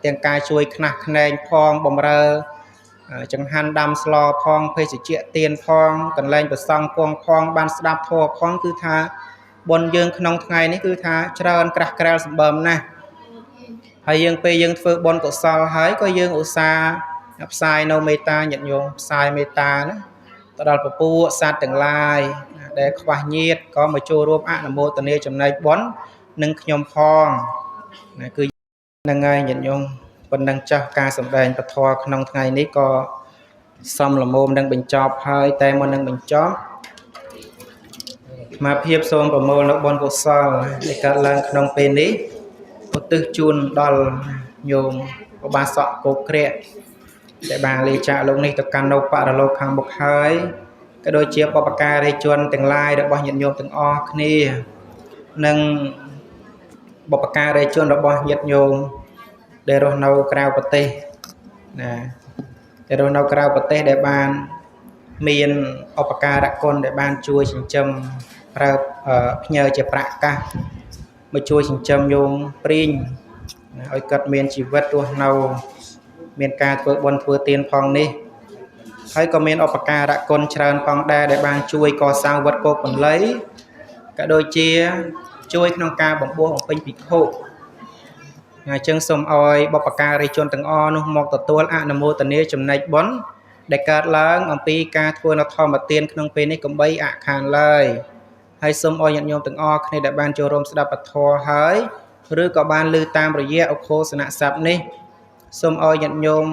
ទាំងការជួយខ្នះខ្នែងផងបំរើចង្ហាន់ដាំស្លផងភេសជ្ជៈទៀនផងកន្លែងប្រសង់គង់ផងបានស្ដាប់ធម៌ផងគឺថាបុណ្យយើងក្នុងថ្ងៃនេះគឺថាច្រើនក្រាស់ក្រែលសម្បើមណាស់ហើយយើងពេលយើងធ្វើបុណ្យកុសលហើយក៏យើងឧស្សាហ៍ផ្សាយនៅមេត្តាញាតិញោមផ្សាយមេត្តាណាទៅដល់ពពួកសត្វទាំងឡាយដែលខ្វះញាតិក៏មកចូលរួមអនុមោទនាចំណែកបុណ្យនឹងខ្ញុំផងណាគឺនឹងហើយញាតិញោមប៉ុណ្ណឹងចាស់ការសម្ដែងពធក្នុងថ្ងៃនេះក៏សំលមមនឹងបញ្ចប់ហើយតែមុននឹងបញ្ចប់មកភាពសូមប្រមូលនៅបុណ្យកុសលដែលកើតឡើងក្នុងពេលនេះឧទ្ទិសជូនដល់ញោមឧបាសកគោក្រៈដែលបានលេចាកលោកនេះទៅកាន់នៅបរលោកខាងមុខហើយក៏ដូចជាបុព្វការីជនទាំងឡាយរបស់ញាតិញោមទាំងអស់គ្នានិងបុព្វការីជនរបស់ញាតិញោមដែលរស់នៅក្រៅប្រទេសណាដែលរស់នៅក្រៅប្រទេសដែលបានមានឧបការៈគុណដែលបានជួយចិញ្ចឹមប្រើផ្ញើជាប្រាក់កាសមកជួយចិញ្ចឹមញោមព្រីងឲ្យគាត់មានជីវិតរស់នៅមានការធ្វើបុណ្យធ្វើទានផងនេះហើយក៏មានឧបការៈគុណច្រើនផងដែរដែលបានជួយកសាងវត្តគោកបន្លៃក៏ដូចជាជួយក្នុងការបំពោះបំពេញភិក្ខុអញ្ចឹងសូមឲ្យបុព្វការីជនទាំងអស់នោះមកទទួលអនុមោទនាចំណែកបុណ្យដែលកើតឡើងអំពីការធ្វើនៅធម្មទានក្នុងពេលនេះកុំបីអខានឡើយហើយសូមឲ្យញាតិញោមទាំងអស់គ្នាដែលបានចូលរួមស្ដាប់ពធហើយឬក៏បានឮតាមរយៈឧបោសនស័ព្ទនេះសូមឲ្យញាតិញោម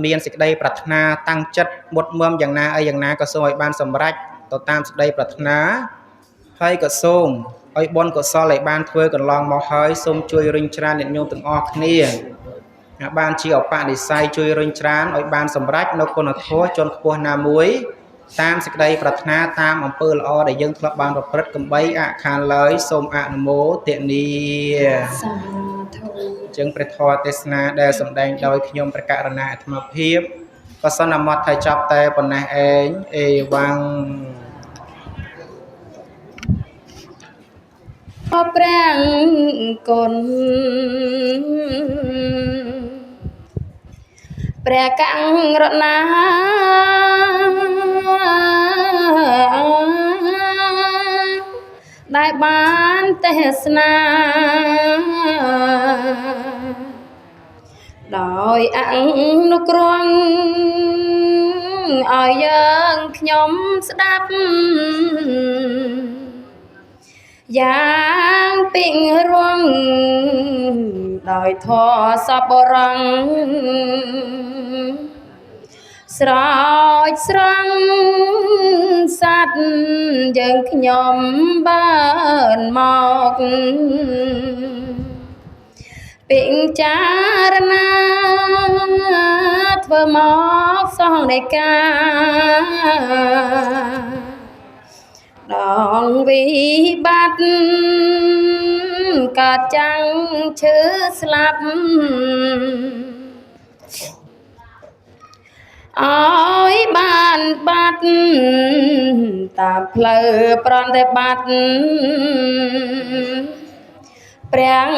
មានសេចក្តីប្រាថ្នាតាំងចិត្តមុតមមយ៉ាងណាអីយ៉ាងណាក៏សូមឲ្យបានសម្រេចទៅតាមសេចក្តីប្រាថ្នាហើយក៏សូមឲ្យបុណ្យកុសលដែលបានធ្វើកន្លងមកហើយសូមជួយរុញច្រានញាតិញោមទាំងអស់គ្នា បានជាឧបនិស្ស័យជួយរុញច្រានឲ្យបានសម្រេចនៅគុណធម៌ជាន់ខ្ពស់ណាមួយតាមសេចក្តីប្រាថ្នាតាមអំពើល្អដែលយើងធ្លាប់បានប្រព្រឹត្តកំបីអខានឡើយសូមអនុមោទនា សាធុ ចឹងព្រះធម៌ទេសនាដែលសម្ដែងដោយខ្ញុំព្រះករុណាអាត្មាភាពក៏សន្មតថាចប់តែប៉ុណ្ណេះឯងអេវ៉ាំង អរព្រះគុណព្រះករុណាដែលបានទេសនាដោយអនុគ្រងឲ្យយើងខ្ញុំស្ដាប់យ៉ាងពីងរងដោយធម៌សពរងស្រោចស្រង់សត្វយើងខ្ញុំបានមកពិចារណាធ្វើមកសងនៃការដងវិបត្តិកើតចាំងឈឺស្លាប់អើយបានបាត់តាមផ្លូវប្រន់តែបាត់ព្រះ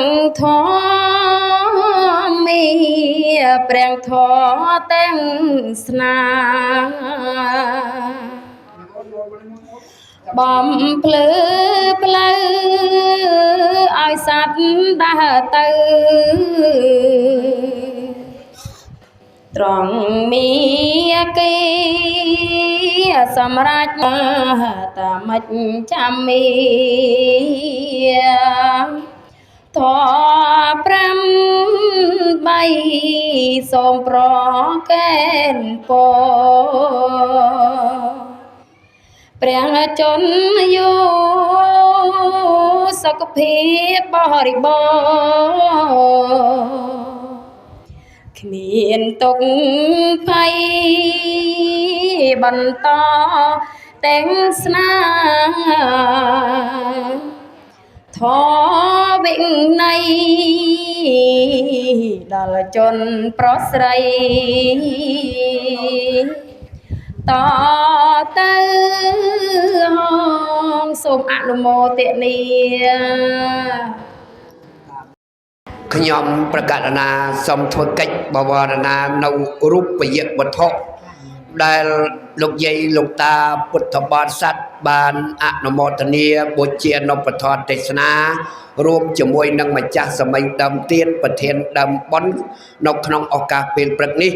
ធម៌មីព្រះធម៌ទាំងស្នាបំភ្លឺផ្លូវឲ្យសត្វដើរទៅត្រង់មានគេសម្រាប់តាមិចចាំមីធម៌5 3សូមប្រកែនពរព្រះជន្មយោសុខភាពបរិបូរណ៍គ្មានទុក្ខភ័យបន្តទាំងស្នាធម៌វិន័យដល់ជនប្រុសស្រីតទៅសូមអនុមោទនា ខ្ញុំប្រកាសណាសូមធ្វើកិច្ចបវរណានៅរូបយវត្ថុដែលលោកយាយលោកតាពុទ្ធបរិស័ទបានអនុមោទនាបូជានៅពធទេសនារួមជាមួយនឹងម្ចាស់សម័យដើមទៀនប្រធានដើមបុណ្យនៅក្នុងឱកាសពេលព្រឹកនេះ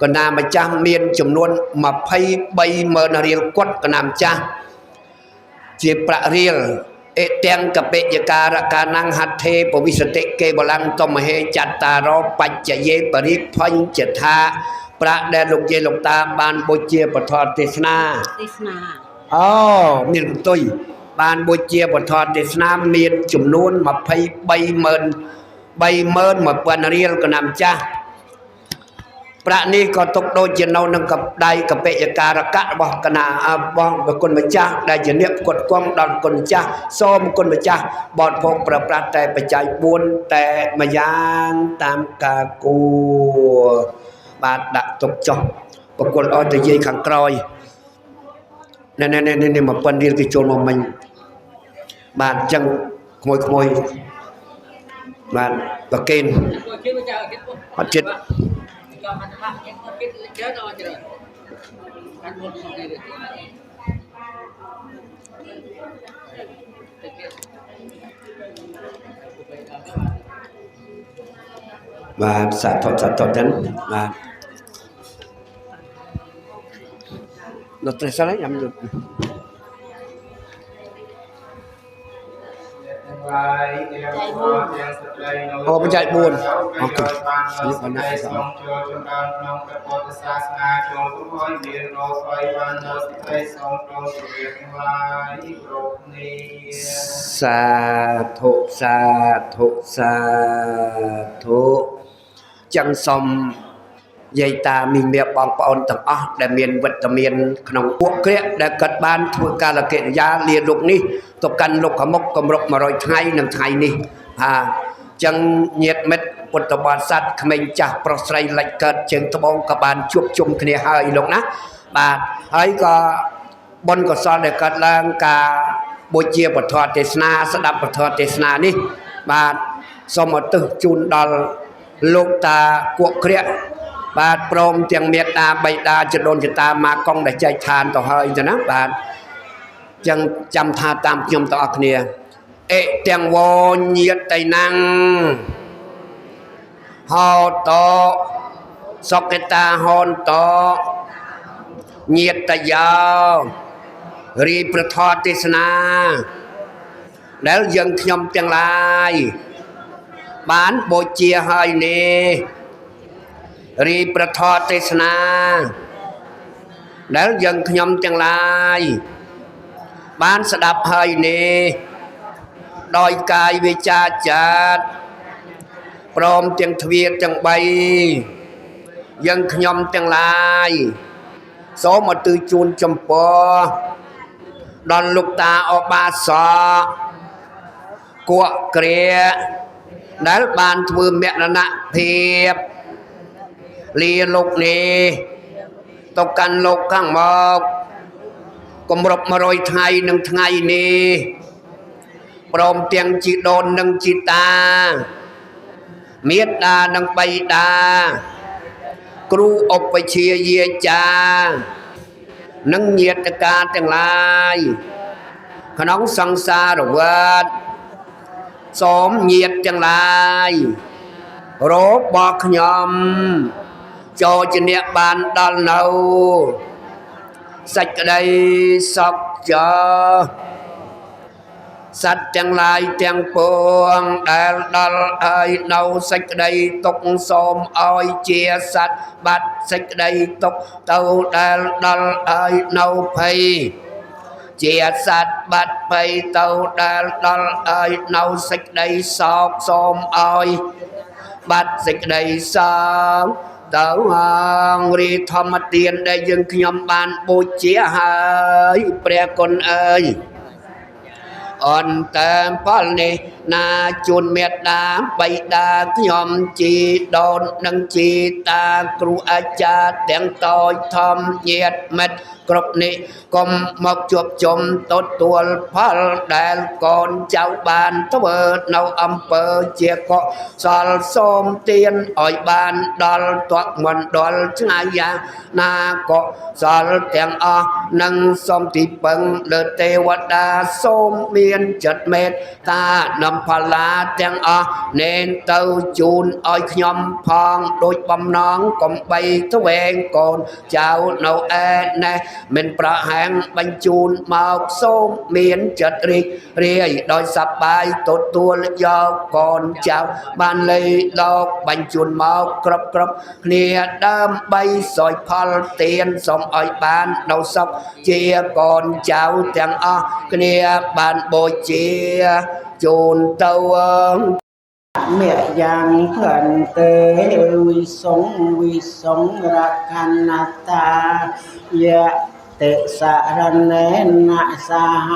កណាម្ចាស់មានចំនួន230000រៀលគាត់កណាម្ចាស់ជាប្រាក់រៀលអេទាំងកបិយការកានង្ហត្ថេពវិសតិកេបលੰតមហេចត្តារោបច្ចយេបរិភញ្ចថាប្រាក់ដែលលោកយាយលោកតាបានបូជាពធទេសនាអូមានបន្ទុយបានបូជាពធទេសនាមានចំនួន231000រៀលកណាម្ចាស់ប្រាក់នេះក៏ទុកដូចជានៅនឹងកដៃកបិយការកៈរបស់កណាបងប្រគុណម្ចាស់ដែលជាអ្នកផ្គត់ផ្គង់ដល់គុណម្ចាស់សូមគុណម្ចាស់បរិភោគប្រើប្រាស់តែបច្ច័យ4តែម្យ៉ាងតាមការគួរបាទដាក់ទុកចុះប្រគុណអត់ទៅយាយខាងក្រោយនេះ1000រៀលគេចូលមកមិញបាទអញ្ចឹងក្មួយបាទប្រកេនអត់ចិត្ត và sản thuật chân và nó tại sao đấy nhầm được Ô bên chạy buồn. Ok. Ini banyak sama. សាធុ ចឹងសូមយាយតាមីមៀបងប្អូនទាំងអស់ដែលមានវិតាមីនក្នុងពួកគ្រាដែលកាត់បានធ្វើកាលកិរិយាលាលោកនេះទៅកាន់លោកខាងមុខគម្រប់100ថ្ងៃនឹងថ្ងៃនេះចឹងញាតិមិត្តពុទ្ធបរិស័ទក្មេងចាស់ប្រុសស្រីលិចកើតជើងត្បូងក៏បានជួបជុំគ្នាហើយលោកណាបាទហើយក៏បុណ្យកុសលដែលកើតឡើងការបូជាពធទេសនាស្ដាប់ពធទេសនានេះបាទសូមឧទ្ទិសជូនដល់លោកតាគក់ក្រាក់បាទព្រមទាំងមេត្តាបិតាចដូនចតាម៉ាកុងដែលចែកឋានទៅហើយចឹងណាបាទចឹងចាំថាតាមខ្ញុំទាំងអស់គ្នាអេទាំងវញាតៃណាំងហោតសុកិតាហនតញាតយោរីប្រធរទេសនាដែលយើងខ្ញុំទាំងឡាយបានបូជាហើយនេះរីប្រធរទេសនាដែលយើងខ្ញុំទាំងឡាយបានស្ដាប់ហើយនេះដោយកាយវាចាចិត្តព្រមទាំងទ្វាទាំង3យើងខ្ញុំទាំងឡាយសូមឧទ្ទិសជូនចំពោះដល់លោកតាអបាសកគក់ក្រាដែលបានធ្វើមរណភាពលាលោកនេះទៅកាន់លោកខាងមកគម្រប់100ថ្ងៃនឹងថ្ងៃនេះព្រមទាំងជីដូននិងជីតាមេត្តានិងបិតាគ្រូឧបជាយាចានិងញាតិកាទាំងឡាយក្នុងសង្សារវដ្តសូមញាតិទាំងឡាយរបស់ខ្ញុំចូលជាអ្នកបានដល់នៅសេចក្តីសុខចោសត្វទាំងឡាយទាំងពួងដែលដល់ហើយនៅសេចក្តីទុក្ខសូមឲ្យជាសត្វបាត់សេចក្តីទុក្ខទៅដែលដល់ហើយនៅភ័យជាសត្វបាត់ភ័យទៅដែលដល់ហើយនៅសេចក្តីសោកសូមឲ្យបាត់សេចក្តីសោកទៅហងរីធម្មទានដែលយើងខ្ញុំបានបូជាហើយព្រះគុណអើយអន្តើផលនេះណាជួនមេត្តាបិតាខ្ញុំជីដូននិងជីតាគ្រូអាចារ្យទាំងតូចធំញាតិមិត្តគ្រប់នេះកុំមកជួបជុំទទួលផលដែលកូនចៅបានធ្វើនៅអំពើជាកុសលសូមទានឲ្យបានដល់ទកមណ្ឌលឆ្ងាយយ៉ាងណាកុសលទាំងអស់នឹងសូមទីពឹងលើទេវតាសូមមានចិត្តមេត្តានំផល្លាទាំងអស់នេនទៅជូនឲ្យខ្ញុំផងដូចបំណងកុំបីទ្វែងកូនចៅនៅឯណេះមិនប្រហាំងបញ្ជូនមកសូមមានចិត្តរីករាយដោយសប្បាយទទួលយកកូនចៅបានលៃលោកបញ្ជូនមកគ្រប់គ្នាដើម្បីសោយផលទានសូមឲ្យបាននៅសុខជាកូនចៅទាំងអស់គ្នាបានបូជាជូនទៅមេយ៉ាងខន្ទេវិសង្រកណតាយៈតិសារណេនសហ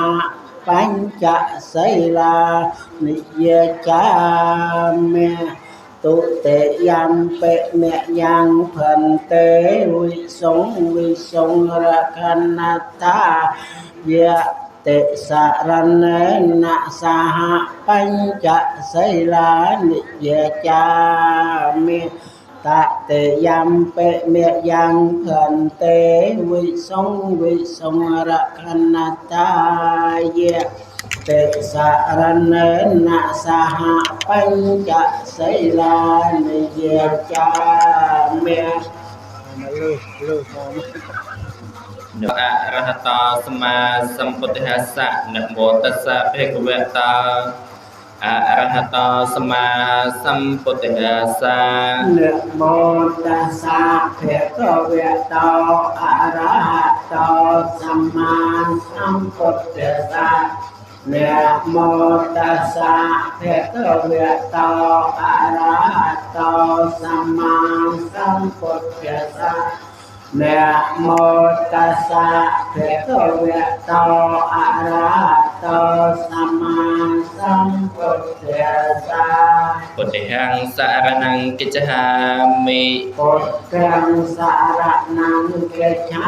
បញ្ចសីលានិយាចាមេទុតិយំពេមេយ៉ាងខន្ទេវិសង្រកណតាយៈតិសារណេនសហបញ្ចសីលានិយាចាមេតតិយំពេមេយ៉ាងខន្ទេវិសង្រកណតាយៈតិសារណេនសហបញ្ចសីលានិយាចាមេអរហតសម្មាសម្ពុទ្ធស្សៈនមោតស្សៈភគវតោអរហតសម្មាសម្ពុទ្ធស្សៈនមោតស្សៈភគវតោអរហតសម្មាសម្ពុទ្ធស្សៈ นะโมตัสสะภะคะวะโตอะระหะโตสัมมาสัมพุทธัสสะนะโมตัสสะภะคะวะโตอะระหะโตสัมมาสัมพุทธัสสะ ពុទ្ធិហាំសរណង្កិច្ឆាមិ ពុទ្ធังสารนังกัจฉา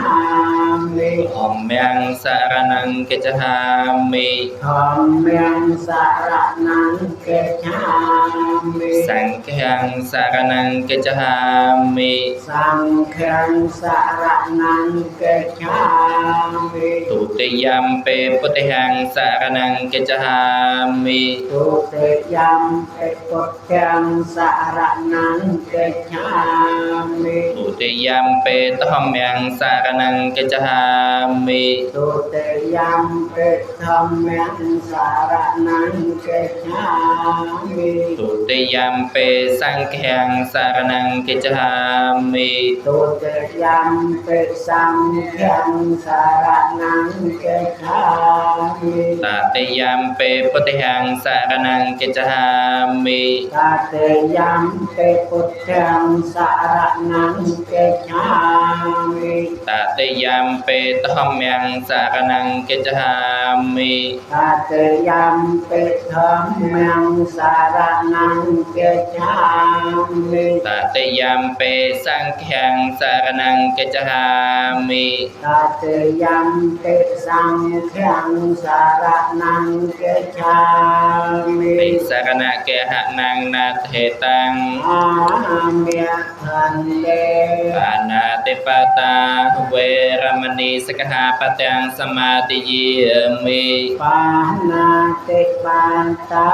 มิ ធម្មំសរណង្កិច្ឆាមិ ธัมมังสารนังกัจฉามิ សង្ឃំសរណង្កិច្ឆាមិ สังฆังสารนังกัจฉามิ ទុតិយំពេពុទ្ធិហាំសរណង្កិច្ឆាមិ ទុតិយំពេពុទ្ធังสารนังกัจฉามิ ទុតិយំពេធម្មំសរណង្កិច្ឆាមិ ទុតិយំពេธัมมังสารนังกัจฉามิ ទុតិយំពេសង្ឃំសរណង្កិច្ឆាមិ ទុតិយំពេសង្ឃังสารนังกัจฉามิ តតិយំពេពុទ្ធិហាំសរណង្កិច្ឆាមិ ตาเตยัมเปปุตตังสารนังเกจฉามิ តតិយំពេធម្មំសរណង្កិច្ឆាមិ ตาเตยัมเปธัมมังสารนังเกจฉามิ តតិយំពេសង្ឃំសរណង្កិច្ឆាមិ ตาเตยัมเปสังฆังสารนังเกจฉามิ បិសរណកេហណងណាថេតាំង อาเมียทันเด បាណាតិបតាវេរមណីសកហាបទាំងសមាទិយាមិ ปานาติปานตา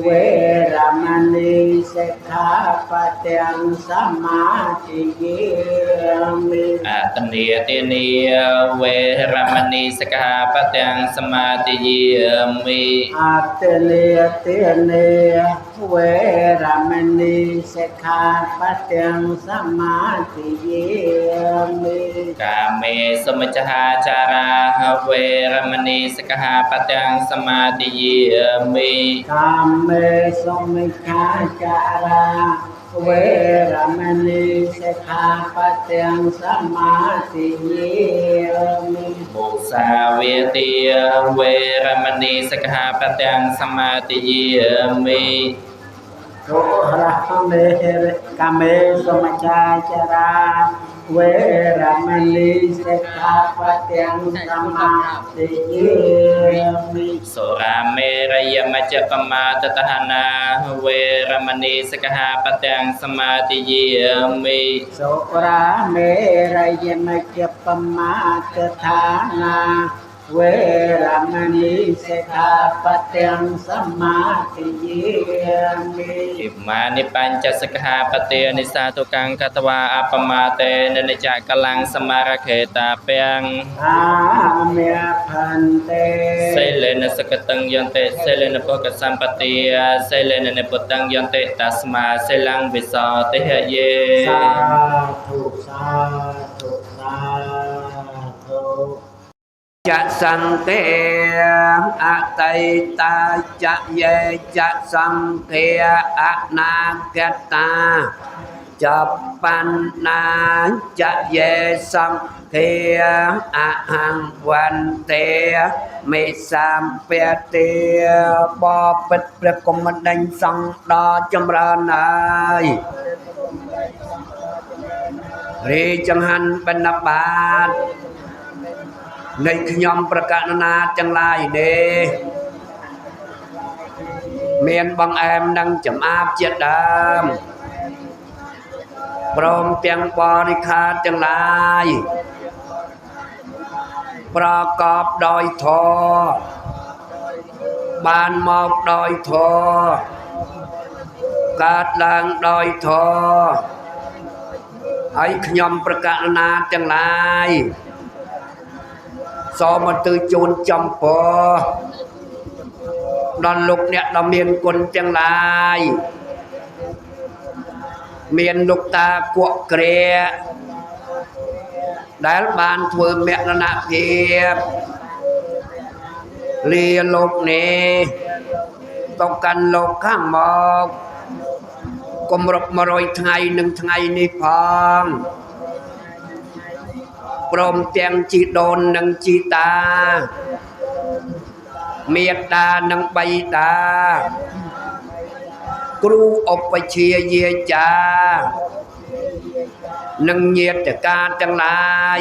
เวรมณีสิกขาปะทังสมาธิเยมิ អតនីទានីវេរមណីសកហាបទាំងសមាទិយាមិ อัตเนเตเนเวรมณีสิกขาปะทังสมาธิเยมิ កាមេសមច្ឆាចារាវេរមណីសកហាបទាំងសមាទិយាមិ กามเมสุมิชาจาราเวรมณีสิกขาปะทังสมาธิเยมิ មុសាវេទាវេរមណីសកហាបទាំងសមាទិយាមិ โสระเมกามเมสุมิชาจาราเวรมณีสิกขาปะทังสมาธิเยมิ សុរាមេរយមជ្ជបមាតតហនាវេរមណីសកហាបទាំងសមាទិយាមិ โสราเมรยมจจปมาตฐานาเวรมณีสิกขาปะทังสมาธิเยมิ ဣមានិបញ្ចសកហាបតិនិសាទុកੰកតវាអបមាតេននិច្ចកលੰសមារខេតាពាំង อาเมียพันเต សិលេនសកតੰយន្តិសិលេនពកសម្បតិសិលេននិពុតੰយន្តិតស្មាសិលੰវិសោតិហយេ สาธุสาธุสาธุจะสังเกอตัยตาจะเยจะสังเกอนาคตาจะปันนาจะเยสังเกอหังวันเตมิสามเปียเตบอปิดประกมดังสังดอจำรานายรีจังหันเป็นนบาทในขยมประกาศนาจังลายเดเมียนบังแอมดังจำอาบเจ็ดดามพร้อมเตียงบริคาจังลายประกอบโดยทอบานหมอกโดยทอกาดลังโดยทอไอ้ขยมประกาศนาจังลายสมตือจูนจำปอดอนลุกเนี่ยเราเมียนคนจังลายเมียนลุกตากัวเกลียได้บานถือเมียนนาเพียบ เลียโลกนี้ตกกันโลกข้างหมอกกมรบมารอยไทยหนึ่งไทยนิพองปรมเตียงจีโดนหนึ่งจีตาเมียตาหนึ่งใบตากรูอบไปเชียเยียจาหนึ่งเยียดการจังลาย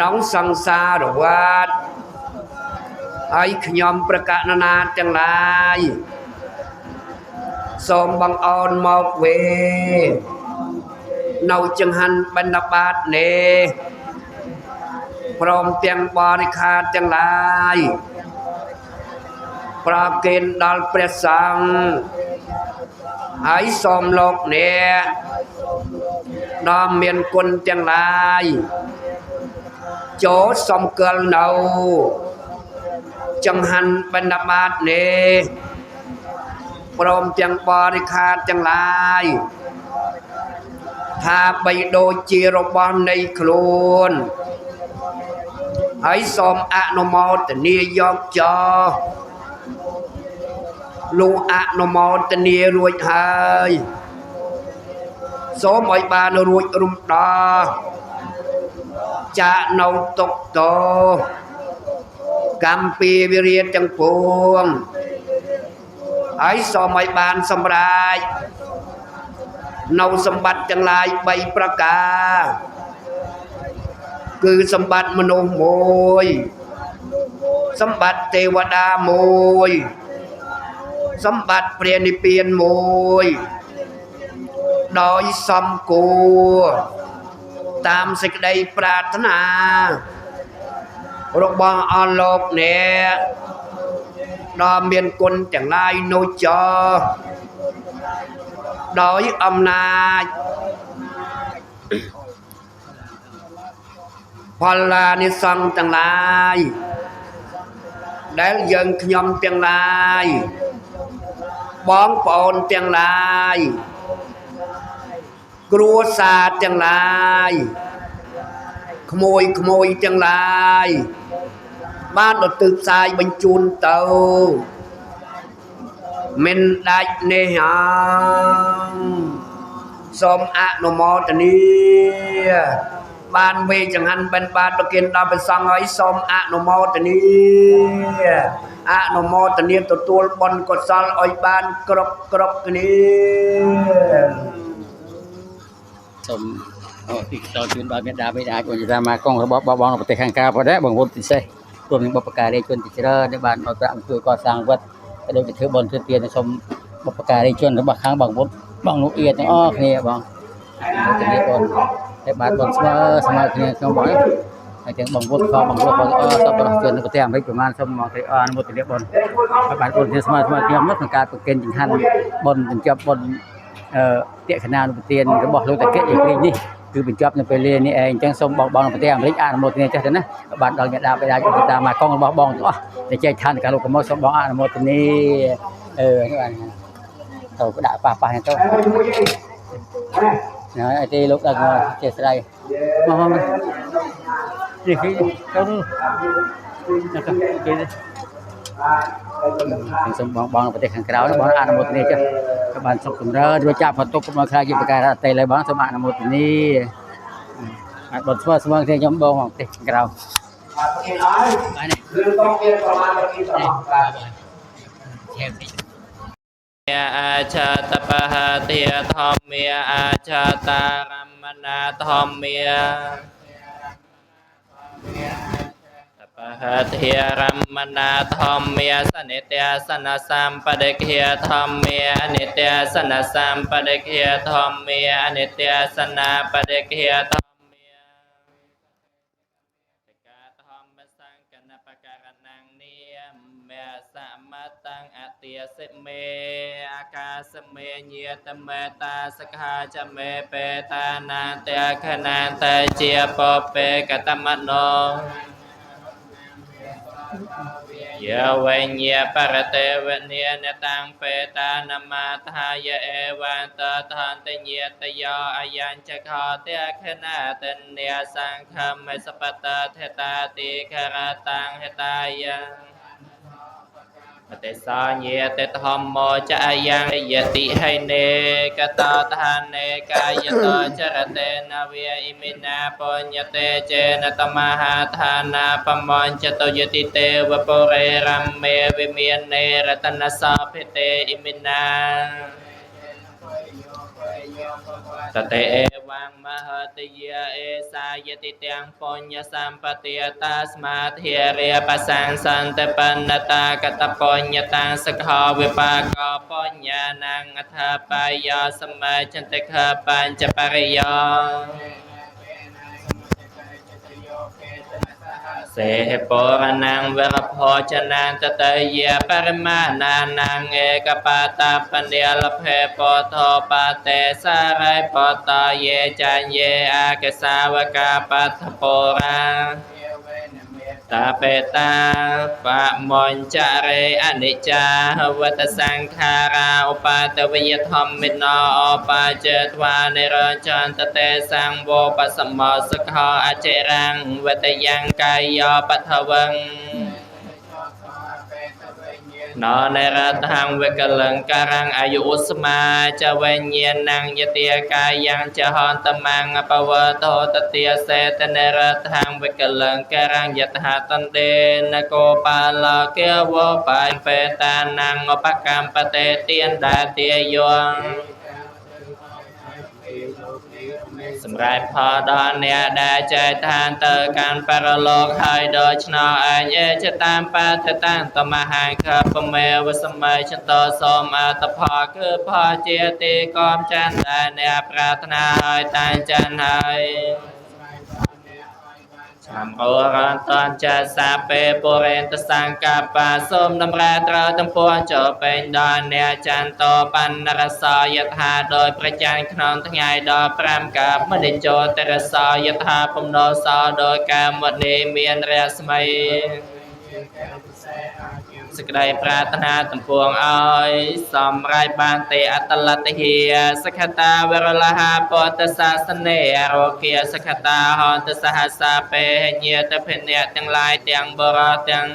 น้องสังสารวัดไอ้ขยมประกาศนาจังลายสมบังออนมอกเวเนาจังหันบรรดาบาทเนพร้อมเตียงบริคาจังลายปราเกณฑ์ดอลเปรสังไอ้สมโลกเนนอมเมียนกุลจังลายโจสมเกลเนาจังหันบรรดาบาทเนพร้อมจังบริคาจังลายถ้าไปโดยจีรบอนในครูนให้สมอนุโมทนียกจอลูอนุโมทนีรวยหายสมไอบานรวยรุมดาจะนองตกโตกัมปีวิเรียจังปวงไอ้สมัยบานสำรายเนาสมบัติจังลายใบประกาคือสมบัติมโนโมยสมบัติเทวดาโมยสมบัติเปลี่ยนนิเปลี่ยนโมยโดยสมกูตามสิ่งใดปรารถนารบองอโลกเนดอมเมียนกุลจังลายโนจอโดยอำนาจพลานิสังจังลายได้ยังขยมจังลายบ้องปอนจังลายกลัวศาสตร์จังลายขโมยจังลายบ้านเราตึกทรายบรรจุนเตาเมนได้เนหังสมอนุโมทนีบ้านเวจังหันเป็นบ้านตะเกียนดาวเป็นสังไอสมอนุโมทนีอนุโมทนีตัวบนกดซาลอ้อยบ้านกรบนี้สมติดต่อจุนบาเมดาไม่ได้จนจะมากล้องระบบบองประเทศข้างกาพอได้บางคนติดเสรวมถึงบุปการีชนติดเชื้อในบ้านเราจะช่วยก่อสร้างวัดโดยถือบนถือเตียนในชมบุปการีชนหรือบางครั้งบางบดบางลูกเอียดในอ้อเนี่ยบางจะมีบนในบ้านบนสมาร์ทเนี่ยเขาบอกให้ถึงบางบดเขาบางบดบางต้องประชาชนในประเทศไม่ประมาณสมมองที่อ้อนบดเรียบบนบ้านบนที่สมาร์ทเนี่ยมัดของการประกันจิงหันบนเป็นจับบนเตะขนาดลูกเตียนก็บอกลูกตะเกียบอย่างนี้คือเป็นจับในไปเรียนนี่เองจังสมบองประเทศอเมริกาหมดเนี่ยจะนะบ้านเราเนี่ยดาวไปได้จุดตามมากล้องบองตัวในใจทันการลูกกมอสบองอ่านหมดนี้นี่ว่าเราก็ด่าป่าให้ตัวนะไอ้ที่ลูกดังเจ็ดไรมานี่คือเขาดูนะครับกินถึงสมบองประเทศข้างเราบองอ่านหมดนี้จ้ะบ้านสกุลเราโดยจ่าพอตกมาคลายกิจการเตะเลยบ้างสมานหมดนี้บทสวดที่ยมบองของเตะเราอาชาตปะหาเตียธรรมเมียอาชาตารัมมนาธรรมเมียปะหาเทียรัมมนาธรรมเมียสนิเตียสนะสัมปะเดกเฮียธรรมเมียอนิเตียสนะสัมปะเดกเฮียธรรมเมียอนิเตียสนะปะเดกเฮียธรรมเมียตกาธรรมสังกันปะการนังเนียมเมสัมมาตังอติยสิเมอากาสเมเยตเมตาสกาจเมเปตานาเตขนานเตเจียปเปกตมโน Dạ vậy nhẹ parate vận niên tăng phê ta nam ma tha ya e van ta than te nhẹ te yo ayan cha kho te khana ten nia sang kham me sapata the ta ti khara tang he ta ya Tê sa nhẹ tê thom mô cha yang yati hay nê kata tahan nê kaya to charate na via imina ponyate che na tamaha thana pamon chato yati te vapore ramme vimian nê ratana sa phete imina Tate evang mahatiya esa yati tiang ponya sampatia tasmat hiria pasang sante panata kata ponya tang sakha vipaka ponya nang athapaya sama cantikha pancapariya Se poranang verapo chanang tataya parimananang ekapata pandialaphe poto pate sarai poto ye chanye akesavaka patapora Tapeta pa monchare anicca vata sankhara upata viyatham minno upacetva niranchanta sang vô pasamma sakha acerang vatayang kaya pathavang Nó nè ra thang về cả lần karang ayu usma cha ven nhiên năng yatia kayang cha hon tamang apavato tatia se tene ra thang về cả lần karang yatha tande na ko pala ke wo pa pe ta năng opakam pate tiên đa tia yoang សម្រាប់ផលដល់អ្នកដែលចេះឋានទៅកាន់បរលោកហើយដូច្នោះឯងជាតាមបាតតាំងតមហាខពមេវសម័យចន្តសូមអត្តផលគឺផលជាទីកំច័ន្ទដែលអ្នកប្រាថ្នាឲ្យតែងចិនហើយ Sam orang tuan jasa pe poren tersangka pasum namra tra tempuan cho pen dan nea chanto pan rasa yatha doi prajan khnong thngai do pram kap mani cho terasa yatha pomno sa doi kam mani mien rasmai សេចក្តីប្រាថ្នាទាំងពួងឲ្យសម្រេចបានទេអត្តលទ្ធិសក្ខតាវរលហាពតសាសនេរោគាសក្ខតាហន្តសហសាពេញាតភនៈទាំងឡាយទាំងបរោះទាំង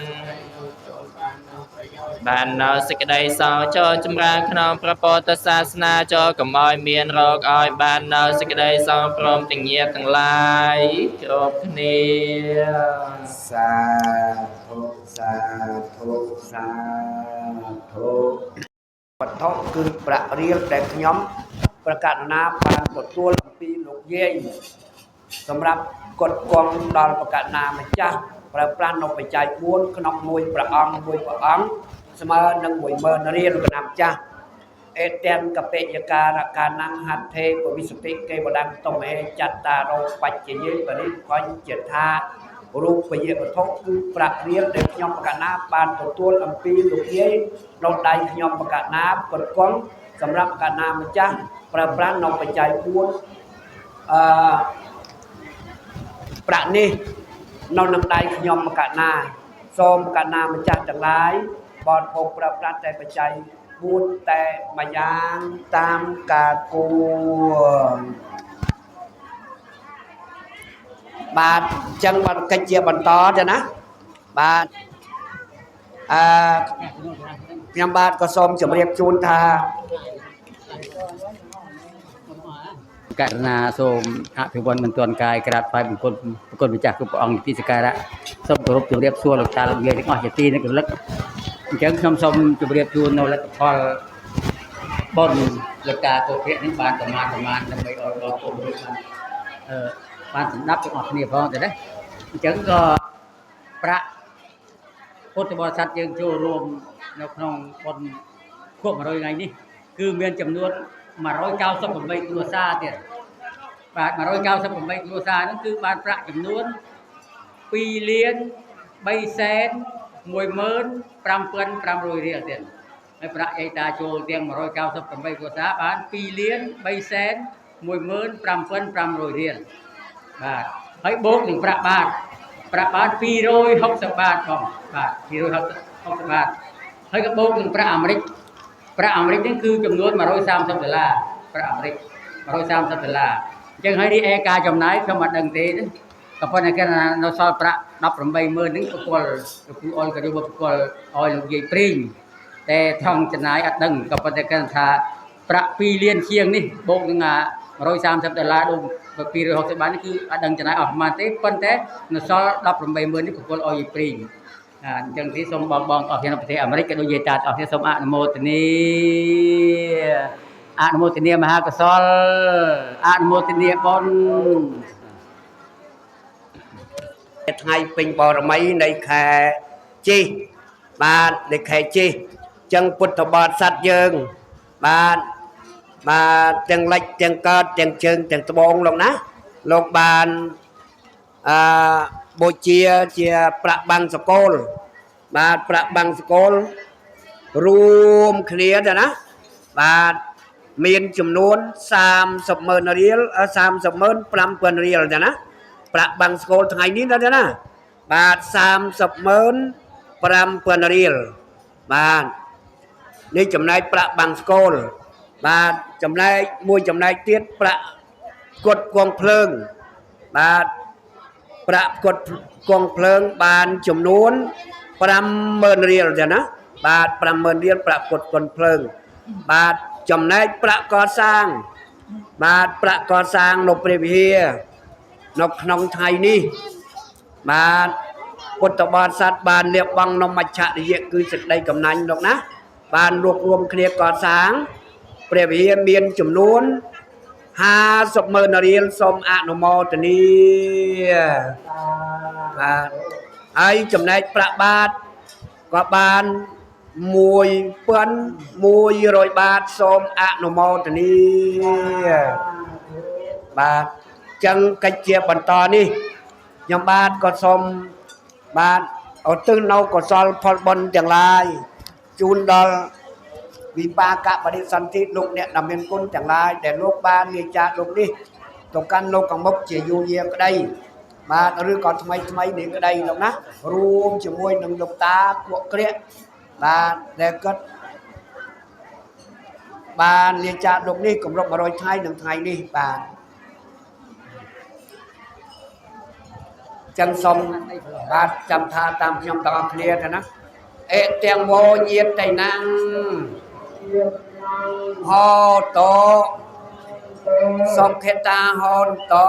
បាននៅសេចក្តីសោចូលចម្រើនក្នុងព្រះពុទ្ធសាសនាចូលកុំឲ្យមានរោគឲ្យបាននៅសេចក្តីសោព្រមទាំងញាតិទាំងឡាយគ្រប់គ្នា សាធុសាធុសាធុវត្ថុគឺប្រាក់រៀលដែលខ្ញុំប្រកាសណាបានទទួលអំពីលោកយាយសម្រាប់កត់គង់ដល់ប្រកាសណាម្ចាស់ប្រើប្រាស់នៅបច្ច័យ4ក្នុងមួយព្រះអង្គស្មើនឹង10000រៀលកណាម្ចាស់អេតានកបិយការកានងហត្ថេពវិសុទ្ធិកេវដੰតំហេចត្តារោបច្ចយេបរិបញ្ចថារូបពយវត្ថុគឺប្រាក់រៀលដែលខ្ញុំប្រកាសណាបានទទួលអំពីលោកយាយក្នុងដៃខ្ញុំប្រកាសណាកត់គង់សម្រាប់ប្រកាសណាម្ចាស់ប្រើប្រាស់នៅបច្ច័យ4ប្រាក់នេះនៅនឹងដៃខ្ញុំប្រកាសណាសូមប្រកាសណាម្ចាស់ទាំងឡាយបងប្អូនប្រើប្រាស់តែបច្ច័យ4តែមួយយ៉ាងតាមការគួរបាទចឹងបាទកិច្ចជាបន្តទៅណាបាទខ្ញុំបាទក៏សូមជម្រាបជូនថា ករណាសូមអភិវឌ្ឍមិនទាន់កាយក្រាបថ្វាយបង្គំប្រគុណម្ចាស់គ្រប់ព្រះអង្គទីសក្ការៈសូមគោរពជម្រាបសួរលោកតាលោកយាយទាំងអស់ជាទីនឹករលឹកអញ្ចឹងខ្ញុំសូមជម្រាបជូននៅលទ្ធផលបុណ្យលោកតាកុភៈនេះបានប្រមាណដើម្បីឲ្យដល់ពុទ្ធបានសម្ដាប់ទាំងអស់គ្នាផងទៅណាអញ្ចឹងក៏ប្រាក់ពុទ្ធបរិស័ទយើងចូលរួមនៅក្នុងបុណ្យគប់100ថ្ងៃនេះគឺមានចំនួន 198 គ្រួសារទៀតបាទ198 គ្រួសារហ្នឹងគឺបានប្រាក់ចំនួន 2 លាន 3 សែន 15500 រៀលទៀតហើយប្រាក់ឯតាចូលទាំង198 គ្រួសារបាន 2 លាន 3 សែន 15500 រៀលបាទហើយបូកនឹងប្រាក់បាន 260 បាទផងបាទ260 60 บาทហើយក៏បូកនឹងប្រាក់អាមេរិកហ្នឹងគឺចំនួន$130ប្រាក់អាមេរិក$130អញ្ចឹងហើយនេះឯការចំណាយខ្ញុំអត់ដឹងទេក៏ប៉ុន្តែគេនៅសល់ប្រាក់180000ហ្នឹងប្រគល់លោកគ្រូអុលក៏យកមកប្រគល់ឲ្យលោកយាយព្រីងតែថងចំណាយអត់ដឹងក៏ប៉ុន្តែគេថាប្រាក់2លានជាងនេះបូកនឹង$130ដូច260បាតនេះគឺអត់ដឹងចំណាយអស់ប្រហែលទេប៉ុន្តែនៅសល់180000នេះប្រគល់ឲ្យយាយព្រីងអញ្ចឹងទីសូមបងអស់គ្នានៅប្រទេសអាមេរិកក៏ដូចយាយតាអស់គ្នាសូមអនុមោទនាមហាកុសលអនុមោទនាបុណ្យថ្ងៃពេញបរមីនៃខែជីបាទនៃខែជីចឹងពុទ្ធបរិស័ទយើងបាទទាំងលិចទាំងកើតទាំងជើងទាំងត្បូងលោកណាលោកបានបូជាជាប្រាក់បាំងសកលបាទប្រាក់បាំងសកលរួមគ្នាទៅណាបាទមានចំនួន300000រៀល30500រៀលទៅណាប្រាក់បាំងសកលថ្ងៃនេះទៅណាបាទ30500រៀលបាទនេះចំណែកប្រាក់បាំងសកលបាទចំណែកទៀតប្រាក់ផ្គត់ផ្គង់ភ្លើងបាទប្រាក់ផ្គត់ផ្គង់ភ្លើងបានចំនួន50000រៀលទៅណាបាទ50000រៀលប្រាក់ផ្គត់ផ្គង់ភ្លើងបាទចំណែកប្រាក់កសាងបាទប្រាក់កសាងនៅព្រះវិហារនៅក្នុងថ្ងៃនេះបាទពុទ្ធបរិស័ទបានលៀបបង់នំមច្ឆរិយៈគឺសេចក្តីកំណាញ់លោកណាបានរួបរวมគ្នាកសាងព្រះវិហារមានចំនួន5000000រៀលសូមអនុមោទនាបាទហើយចំណែកប្រាក់បាតក៏បាន1100បាតសូមអនុមោទនាបាទចឹងកិច្ចជាបន្តនេះខ្ញុំបាទក៏សូមបាទឧទ្ទិសនៅកុសលផលបុណ្យទាំងឡាយជូនដល់វិបាកបរិសន្ធិលោកអ្នកដែលមានគុណទាំងឡាយដែលលោកបានលាចាកលោកនេះទៅកាន់លោកខាងមុខជាយូរយារក្តីបាទឬក៏ថ្មីនេះក្តីលោកណារួមជាមួយនឹងលោកតាពួកក្រាក់បាទដែលគាត់បានលាចាកលោកនេះគម្រប់100ថ្ងៃនឹងថ្ងៃនេះបាទចឹងសូមបាទចាំថាតាមខ្ញុំទាំងអស់គ្នាទៅណាអេទាំងវោញាតតៃណាំងហោតោសុខេតាហោតោ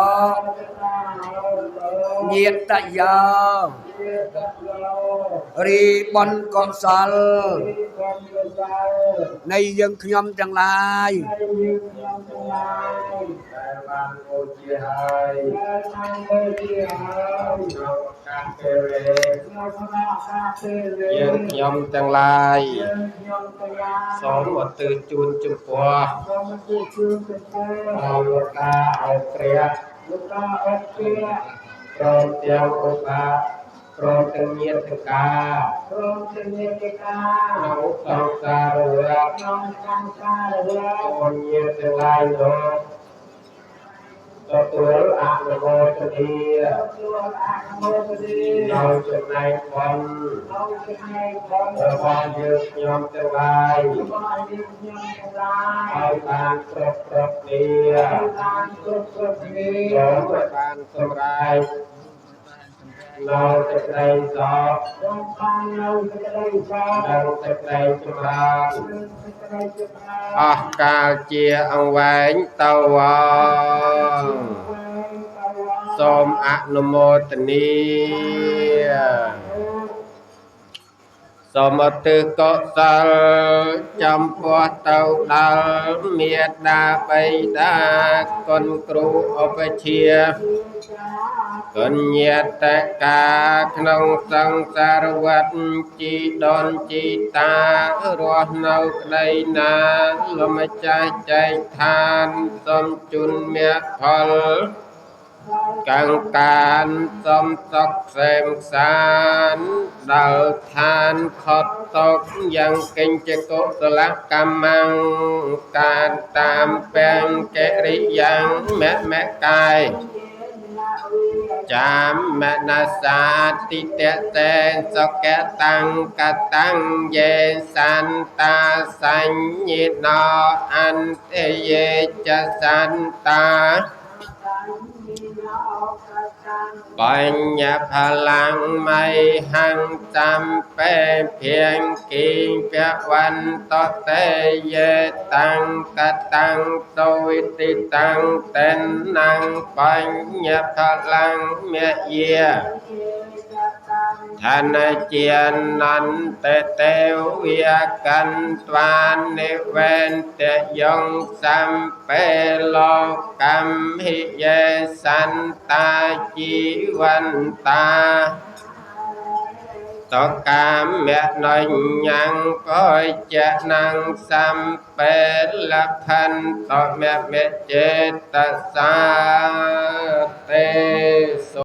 ញាតយោរីបុណ្យកុសលនៃយើងខ្ញុំទាំងឡាយដែលបានបូជាហើយយើងខ្ញុំទាំងឡាយសូមឧទ្ទិសជូនចំពោះលោកតាអោព្រះព្រមទាំងឧបាព្រមទាំងញាតិកាក្នុងសង្សារវដ្តអូនញាតិទាំងឡាយលោកទទួលអនុមោទនានៅចំណែកបុណ្យរបស់យើងខ្ញុំទាំងឡាយឲ្យបានគ្រប់គ្នាសូមបានសម្រេចនៅសេចក្តីសុខនៅសេចក្តីចម្រើនអស់កាលជាអង្វែងតវសូមអនុមោទនាសូមឧទ្ទិសកុសលចំពោះទៅដល់មេដាបិតាគុណគ្រូឧបជាគុណញាតិកាក្នុងសង្សារវដ្តជីដូនជីតារស់នៅក្តីណាលោកម្ចាស់ចែកឋានសូមជូនមេផលកង្កានសូមសុខក្សេមក្សាន្តដល់ឋានខុតទុកយ៉ាងកិញ្ចកុសលកម្មការតាមពេងកិរិយ៉ាងមកាយ จามมนาสาติเตเตสกตังกตังเยสันตาสัญญิโนอันเตเยจะสันตาปัญญาพลังไม่หังจำเป็นเพียงกิ่งเพียวันต่อเตเยตังกตังโตวิติตังเต็นนังปัญญาพลังเมียเยียท่านเจียนนันเตเตเวียกันตวานเนเวนเตยงสัมเปโลกัมหิเยสันตาจีวันตาตกามเมนอยยังก็จะนังสัมเปลพันตเมเจตสาเต